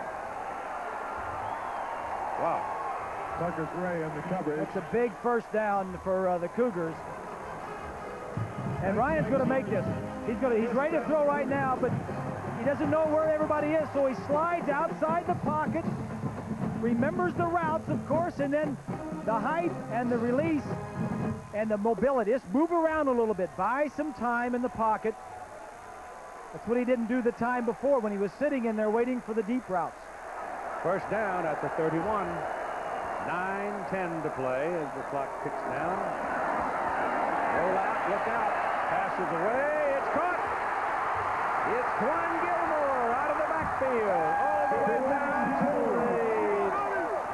Wow. Tucker Gray on the coverage. It's a big first down for the Cougars. And Ryan's going to make this. He's ready to throw right now, but he doesn't know where everybody is, so he slides outside the pocket, remembers the routes, of course, and then The height and the release and the mobility. Just move around a little bit. Buy some time in the pocket. That's what he didn't do the time before when he was sitting in there waiting for the deep routes. First down at the 31. 9:10 to play as the clock ticks down. Roll out, look out. Passes away. It's caught. It's Juan Gilmore out of the backfield. All the way down to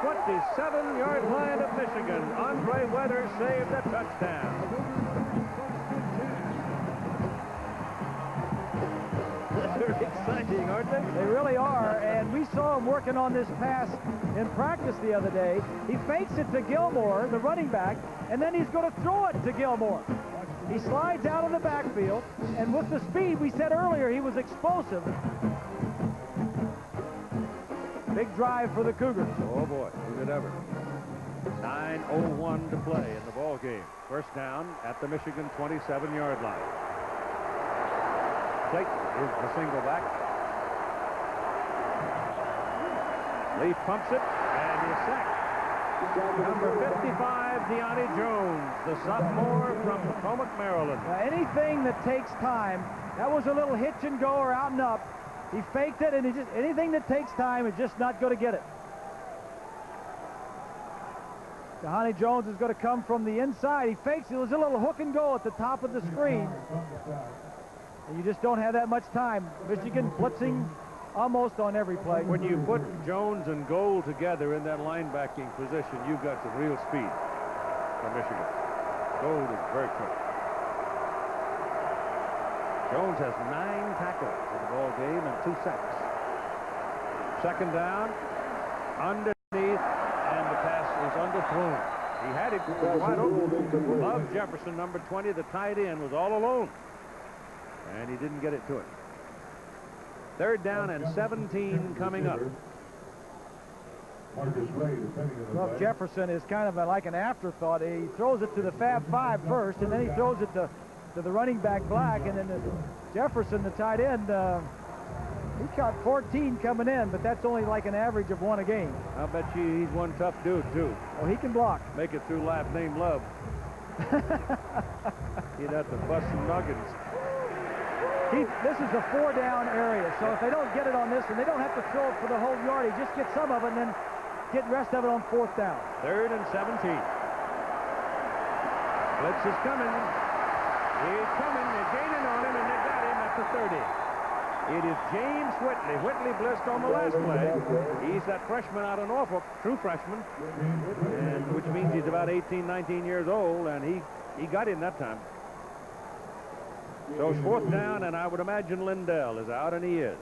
the 27-yard line of Michigan. Andre Weathers saved a touchdown. They're exciting, aren't they? They really are, and we saw him working on this pass in practice the other day. He fakes it to Gilmore, the running back, and then he's going to throw it to Gilmore. He slides out of the backfield, and with the speed we said earlier, he was explosive. Big drive for the Cougars. Oh, boy, who could ever. 9:01 to play in the ball game. First down at the Michigan 27-yard line. Clayton is the single back. Lee pumps it, and he's sacked. Number 55, Deonte Jones, the sophomore from Potomac, Maryland. Anything that takes time, that was a little hitch and go or out and up. He faked it, and anything that takes time is just not going to get it. Deonte Jones is going to come from the inside. He fakes it. It was a little hook and go at the top of the screen. And you just don't have that much time. Michigan blitzing almost on every play. When you put Jones and Gold together in that linebacking position, you've got some real speed for Michigan. Gold is very quick. Jones has 9 tackles in the ball game and 2 sacks. Second down, underneath, and the pass is underthrown. He had it wide open. Love Jefferson, number 20, the tight end, was all alone. And he didn't get it to him. Third down and 17 coming up. Well, Jefferson is kind of like an afterthought. He throws it to the Fab Five first, and then he throws it to the running back Black, and then Jefferson, the tight end, he caught 14 coming in, but that's only like an average of 1 a game. I'll bet you he's one tough dude, too. Well, he can block. Make it through life named Love. He'd have to bust some nuggets. This is a 4-down area, so if they don't get it on this, and they don't have to throw it for the whole yardage, just get some of it and then get the rest of it on 4th down. 3rd and 17. Blitz is coming. He's coming. They're gaining on him, and they got him at the 30. It is James Whitley. Whitley blitzed on the last play. He's that freshman out of Norfolk, true freshman, and which means he's about 18, 19 years old, and he got him that time. So it's 4th down, and I would imagine Lindell is out, and he is.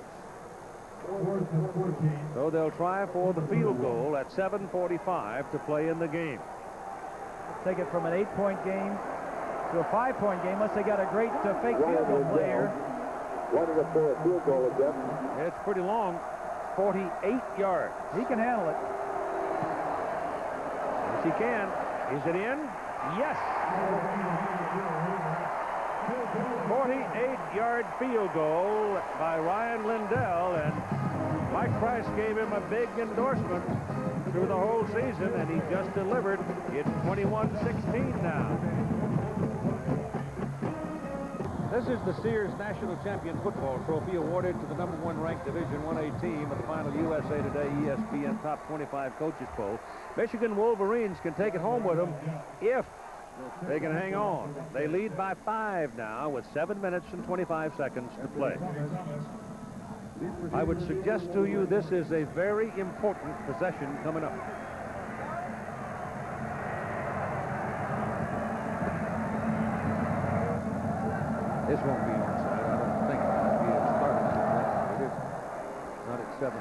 So they'll try for the field goal at 7:45 to play in the game. Take it from an 8-point game to a 5-point game, unless they got a great fake field goal player. Running it for a field goal again. It's pretty long, 48 yards. He can handle it. Yes, he can. Is it in? Yes. 48-yard field goal by Ryan Lindell, and Mike Price gave him a big endorsement through the whole season, and he just delivered. It's 21-16 now. This is the Sears National Champion Football Trophy awarded to the number 1 ranked Division 1A team at the final USA Today ESPN Top 25 Coaches Poll. Michigan Wolverines can take it home with them if they can hang on. They lead by 5 now with 7 minutes and 25 seconds to play. I would suggest to you this is a very important possession coming up. This won't be onside. I don't think it'll be a starting. It is not at 7+.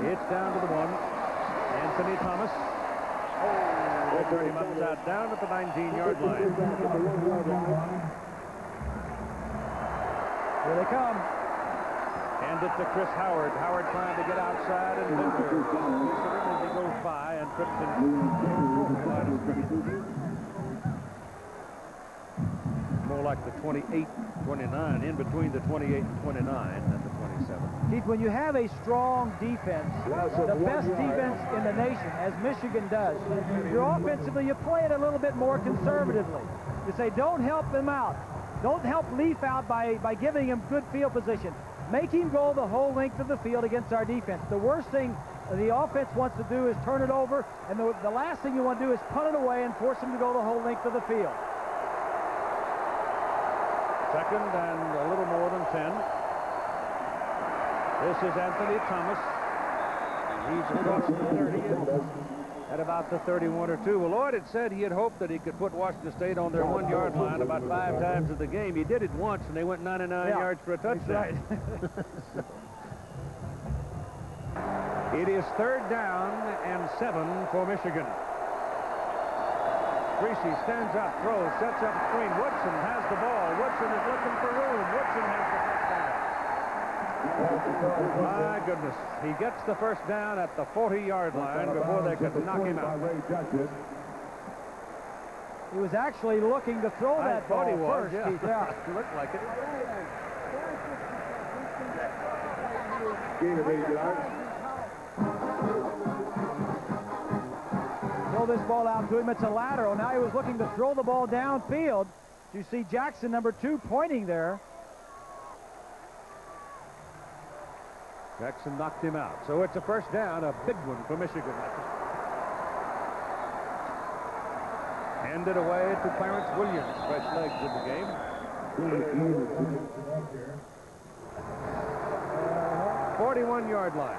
It's down to the 1. Anthony Thomas. They turn him upside down at the 19-yard line. Here they come. And it's to Chris Howard. Howard trying to get outside, and Linder as he goes by and trips more like the 28-29, in between the 28 and 29 than the 27. Keith, when you have a strong defense, the best defense in the nation, as Michigan does, you're offensively, you play it a little bit more conservatively. You say, don't help him out. Don't help Leaf out by giving him good field position. Make him go the whole length of the field against our defense. The worst thing the offense wants to do is turn it over, and the last thing you want to do is punt it away and force him to go the whole length of the field. Second and a little more than 10. This is Anthony Thomas. He's across the 30 at about the 31 or 2. Well, Lloyd had said he had hoped that he could put Washington State on their 1-yard line about 5 times in the game. He did it once, and they went 99 yards for a touchdown. Right. It is 3rd down and 7 for Michigan. Griese stands up, throws, sets up screen. Woodson has the ball. Woodson is looking for room. Woodson has the first down. My goodness. He gets the first down at the 40-yard line before they could knock him out. He was actually looking to throw that ball first. Yeah. It looked like it. Gain of 8 yards. Throw this ball out to him. It's a lateral. Now he was looking to throw the ball downfield. You see Jackson, number 2, pointing there. Jackson knocked him out. So it's a first down, a big one for Michigan. Handed away to Clarence Williams. Fresh legs in the game. 41-yard line.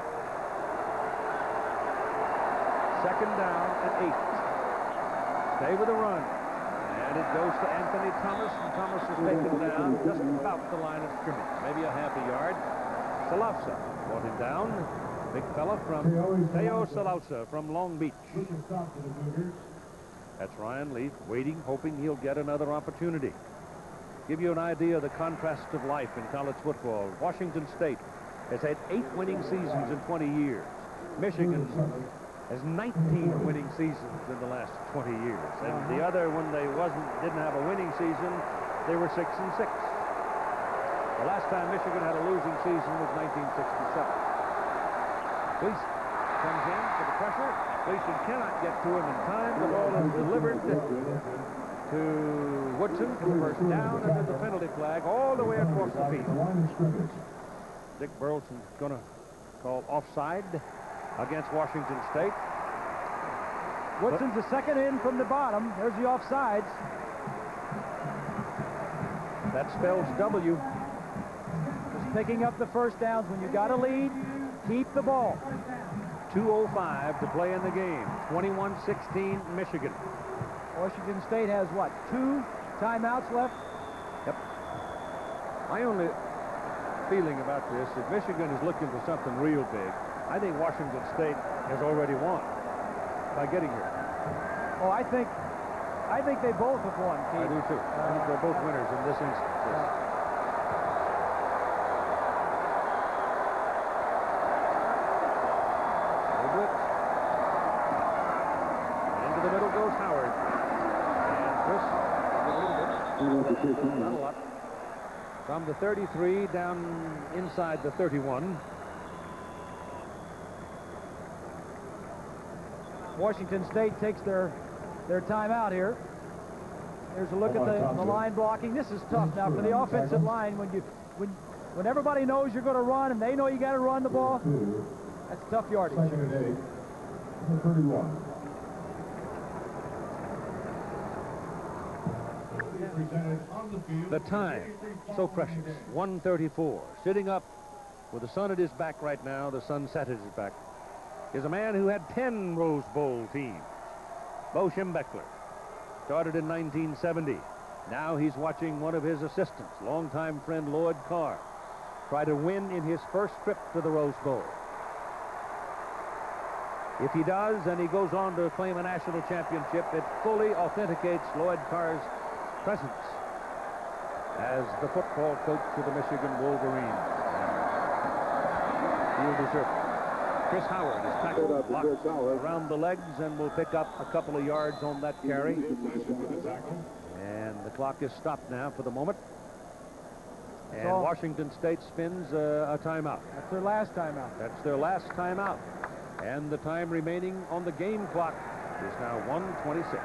2nd down and 8. Stay with the run. And it goes to Anthony Thomas, and Thomas is taken down just about the line of scrimmage. Maybe a half a yard. Salausa brought him down. Big fella from Teo Salausa from Long Beach. That's Ryan Leaf waiting, hoping he'll get another opportunity. Give you an idea of the contrast of life in college football. Washington State has had 8 winning seasons in 20 years. Michigan has 19 winning seasons in the last 20 years. And the other, when they didn't have a winning season, they were 6-6. The last time Michigan had a losing season was 1967. Gleason comes in for the pressure. Gleason cannot get to him in time. The ball is delivered to Woodson for the first down, and then the penalty flag all the way across the field. Dick Burleson's going to call offside against Washington State. Woodson's the second in from the bottom. There's the offsides. That spells W. Just picking up the first downs. When you got a lead, keep the ball. 2:05 to play in the game. 21-16 Michigan. Washington State has, what, 2 timeouts left? Yep. My only feeling about this is Michigan is looking for something real big. I think Washington State has already won by getting here. Oh, I think they both have won, Keith. I do too. I think they're both winners in this instance. Into the middle goes Howard. And Chris, not a lot. From the 33 down inside the 31. Washington State takes their timeout here. Here's a look at the line blocking. This is tough now for the offensive line. When everybody knows you're going to run and they know you got to run the ball, that's tough yardage. The time, so precious, 1:34. Sitting up with the sun at his back right now, the sunset at his back, is a man who had 10 Rose Bowl teams. Bo Schembechler started in 1970. Now he's watching one of his assistants, longtime friend Lloyd Carr, try to win in his first trip to the Rose Bowl. If he does, and he goes on to claim a national championship, it fully authenticates Lloyd Carr's presence as the football coach of the Michigan Wolverines. He'll deserve it. Chris Howard is tackled, blocked around the legs, and will pick up a couple of yards on that carry. And the clock is stopped now for the moment. And Washington State spins a timeout. That's their last timeout. That's their last timeout. And the time remaining on the game clock is now 1:26.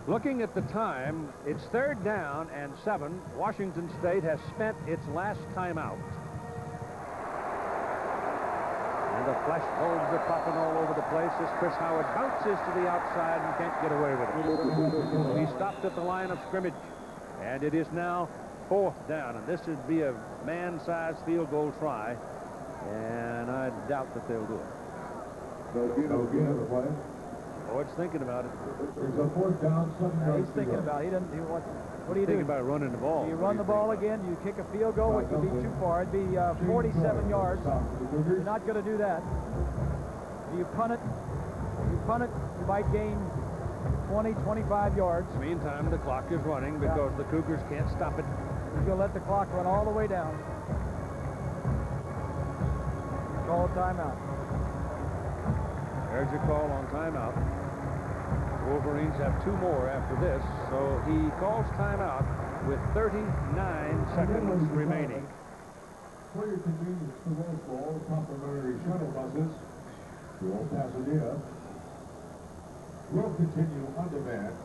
Looking at the time, it's 3rd down and 7. Washington State has spent its last timeout. And the flash bulbs are popping all over the place as Chris Howard bounces to the outside and can't get away with it. He stopped at the line of scrimmage, and it is now 4th down, and this would be a man-sized field goal try, and I doubt that they'll do it. Oh, it's thinking about it. There's a 4th down, 7 He's thinking about it. He doesn't do what do you do? Thinking about running the ball. Do you run the ball again? Do you kick a field goal? It could be too far. It'd be 47 yards. You're not going to do that. Do you punt it? If you punt it, you might gain 20, 25 yards. Meantime, the clock is running because the Cougars can't stop it. He's going to let the clock run all the way down. Call timeout. There's your call on timeout. Wolverines have 2 more after this, so he calls timeout with 39 seconds remaining. For your convenience, the Rose Bowl complimentary shuttle buses to Old Pasadena will continue on demand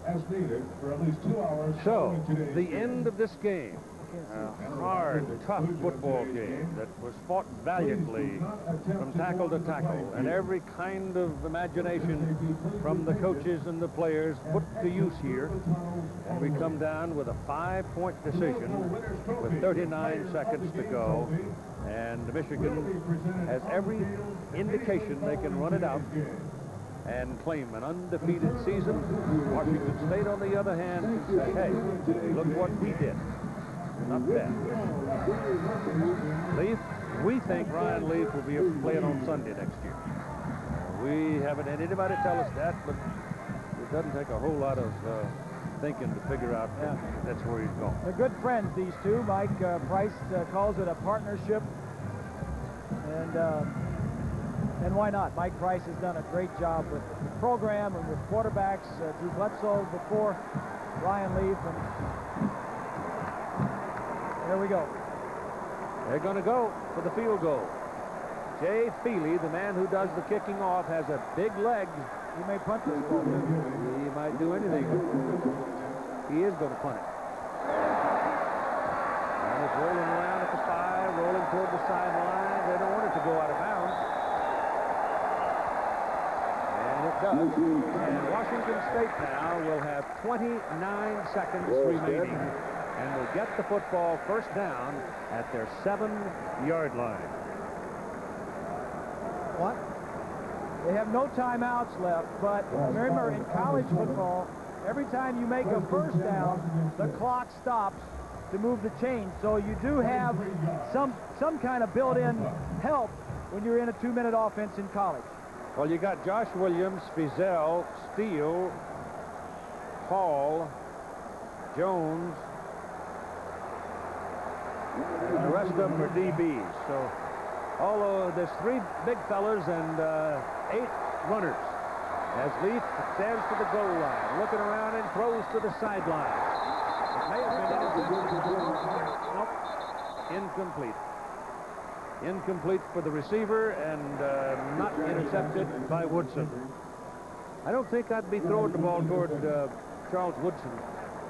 as needed for at least 2 hours. So, the end of this game. A hard, tough football game that was fought valiantly from tackle to tackle, and every kind of imagination from the coaches and the players put to use here. And we come down with a 5-point decision with 39 seconds to go, and Michigan has every indication they can run it out and claim an undefeated season. Washington State, on the other hand, can say, hey, look what we did. Not bad. Leaf, we think Ryan Leaf will be playing on Sunday next year. We haven't had anybody tell us that, but it doesn't take a whole lot of thinking to figure out that's where he's going. They're good friends, these two. Mike Price calls it a partnership. And why not? Mike Price has done a great job with the program and with quarterbacks. Drew Bledsoe before Ryan Leaf. And there we go. They're going to go for the field goal. Jay Feely, the man who does the kicking off, has a big leg. He may punt this ball. He might do anything. He is going to punt it. And it's rolling around at the 5, rolling toward the sideline. They don't want it to go out of bounds. And it does. And Washington State now will have 29 seconds remaining, and will get the football 1st down at their 7-yard line. What? They have no timeouts left, but remember, in college football, every time you make a 1st down, the clock stops to move the chain. So you do have some kind of built-in help when you're in a 2-minute offense in college. Well, you got Josh Williams, Fizel, Steele, Hall, Jones, and the rest of them are DBs. So, although there's 3 big fellas and 8 runners, as Leaf stands to the goal line, looking around and throws to the sideline. It may have been intercepted. Nope. Incomplete. Incomplete for the receiver, and not intercepted by Woodson. I don't think I'd be throwing the ball toward Charles Woodson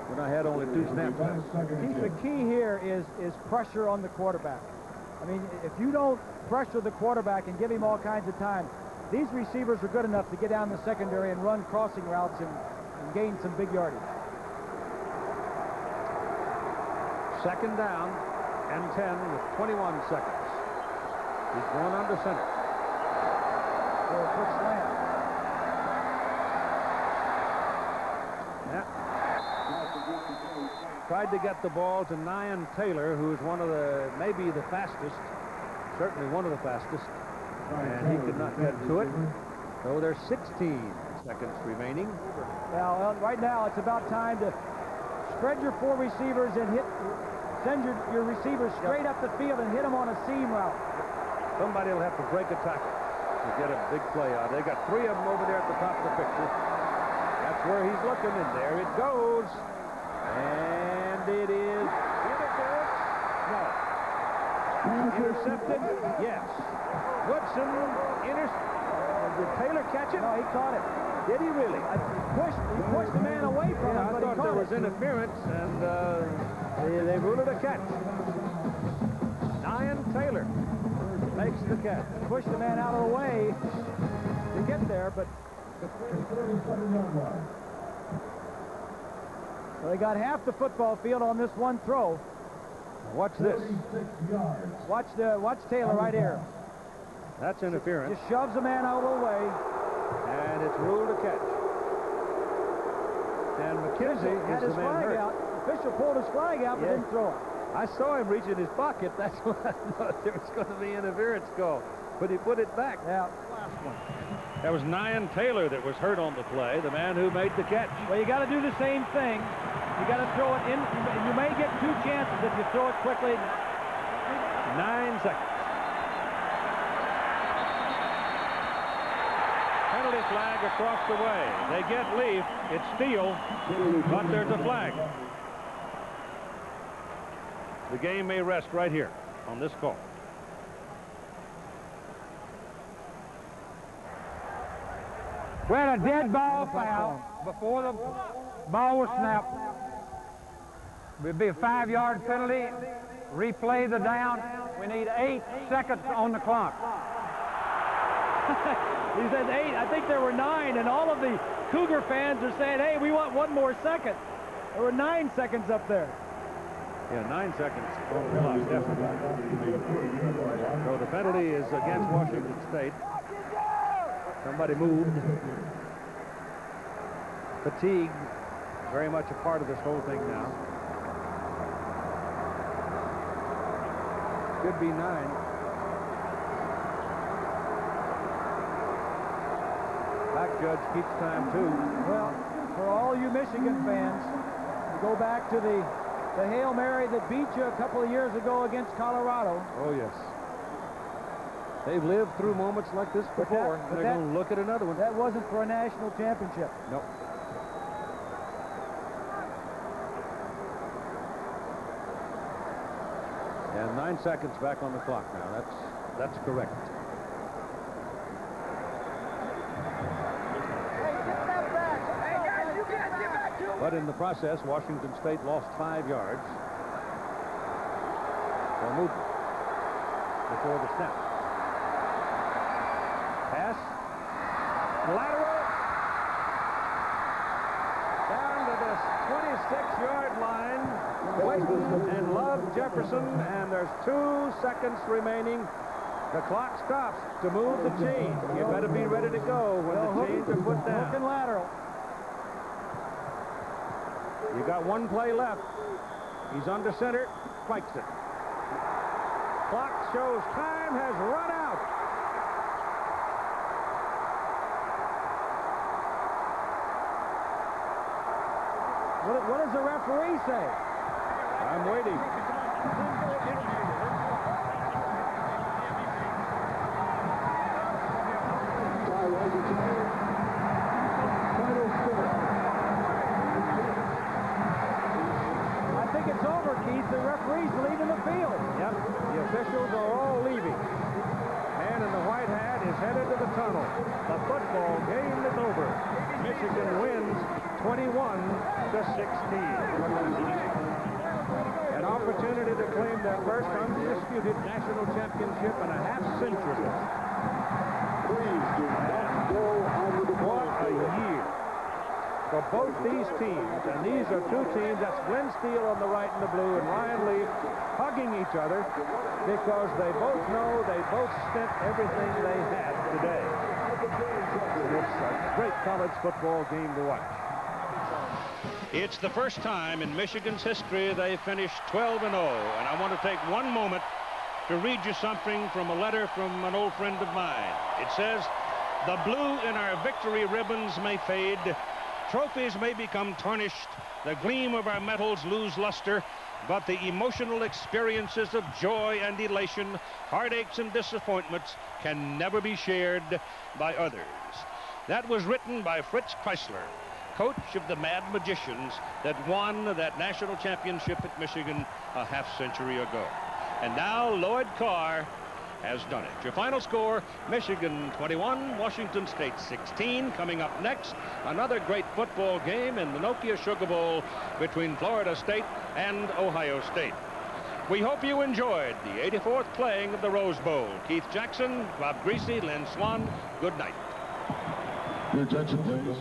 when I had only 2 snaps. The key here is pressure on the quarterback. I mean, if you don't pressure the quarterback and give him all kinds of time, these receivers are good enough to get down the secondary and run crossing routes and gain some big yardage. 2nd down and 10 with 21 seconds. He's going under center. For a quick slant. Yeah. Tried to get the ball to Nyan Taylor, who is one of maybe the fastest, certainly one of the fastest, and he could not get to it. So there's 16 seconds remaining. Now, right now, it's about time to spread your 4 receivers and send your receivers straight up the field and hit them on a seam route. Somebody will have to break a tackle to get a big play out. They got 3 of them over there at the top of the picture. That's That's where he's looking, and there it goes. And it is interference. No. Intercepted? Yes. Woodson did Taylor catch it? No, he caught it. Did he really? He pushed the man away from him, I but he thought caught there was it. interference, and they ruled it a catch. Taylor makes the catch. Pushed the man out of the way to get there, but well, they got half the football field on this one throw. Watch this. Watch Taylor right here. That's interference. Just shoves the man out of the way. And it's ruled a catch. And McKenzie had his flag out. The official pulled his flag out, but didn't throw it. I saw him reach in his pocket. That's why I thought there was going to be interference call. But he put it back. Yeah. Last one. That was Nyan Taylor that was hurt on the play, the man who made the catch. Well, you got to do the same thing. You got to throw it in. You may get two chances if you throw it quickly. 9 seconds. Penalty flag across the way. They get Leaf. It's Steele, but there's a flag. The game may rest right here on this call. We had a dead ball foul before the ball was snapped. It would be a 5-yard penalty. Replay the down. We need 8 seconds on the clock. He said 8. I think there were 9, and all of the Cougar fans are saying, hey, we want 1 more second. There were 9 seconds up there. Yeah, 9 seconds on the clock, definitely. So the penalty is against Washington State. Somebody moved. Fatigue, very much a part of this whole thing now. Could be 9. Back judge keeps time too. Well, for all you Michigan fans, you go back to the Hail Mary that beat you a couple of years ago against Colorado. Oh, yes. They've lived through moments like this before. They're going to look at another one. That wasn't for a national championship. Nope. And 9 seconds back on the clock now. That's correct. But in the process, Washington State lost 5 yards for movement before the snap. Pass. Lateral. Down to this 26-yard line. Waiting and Love Jefferson, and there's 2 seconds remaining. The clock stops to move the chain. You better be ready to go when the chains are put down. Hook and lateral. You got 1 play left. He's under center, spikes it. Clock shows time has run out. What does the referee say? I'm waiting. It's over, Keith. The referee's leaving the field. Yep, the officials are all leaving. Man in the white hat is headed to the tunnel. The football game is over. Michigan wins 21-16. An opportunity to claim their first undisputed national championship in a half-century. What a year for both these teams, and these are 2 teams. That's Glenn Steele on the right in the blue and Ryan Leaf hugging each other because they both know they both spent everything they had today. It's a great college football game to watch. It's the first time in Michigan's history they finished 12-0, and I want to take one moment to read you something from a letter from an old friend of mine. It says, "The blue in our victory ribbons may fade, trophies may become tarnished, the gleam of our medals lose luster, but the emotional experiences of joy and elation, heartaches and disappointments can never be shared by others." That was written by Fritz Kreisler. coach of the Mad Magicians that won that national championship at Michigan a half-century ago. And now Lloyd Carr has done it. Your final score, Michigan 21, Washington State 16. Coming up next, another great football game in the Nokia Sugar Bowl between Florida State and Ohio State. We hope you enjoyed the 84th playing of the Rose Bowl. Keith Jackson, Bob Griese, Lynn Swan, good night. Your attention, please.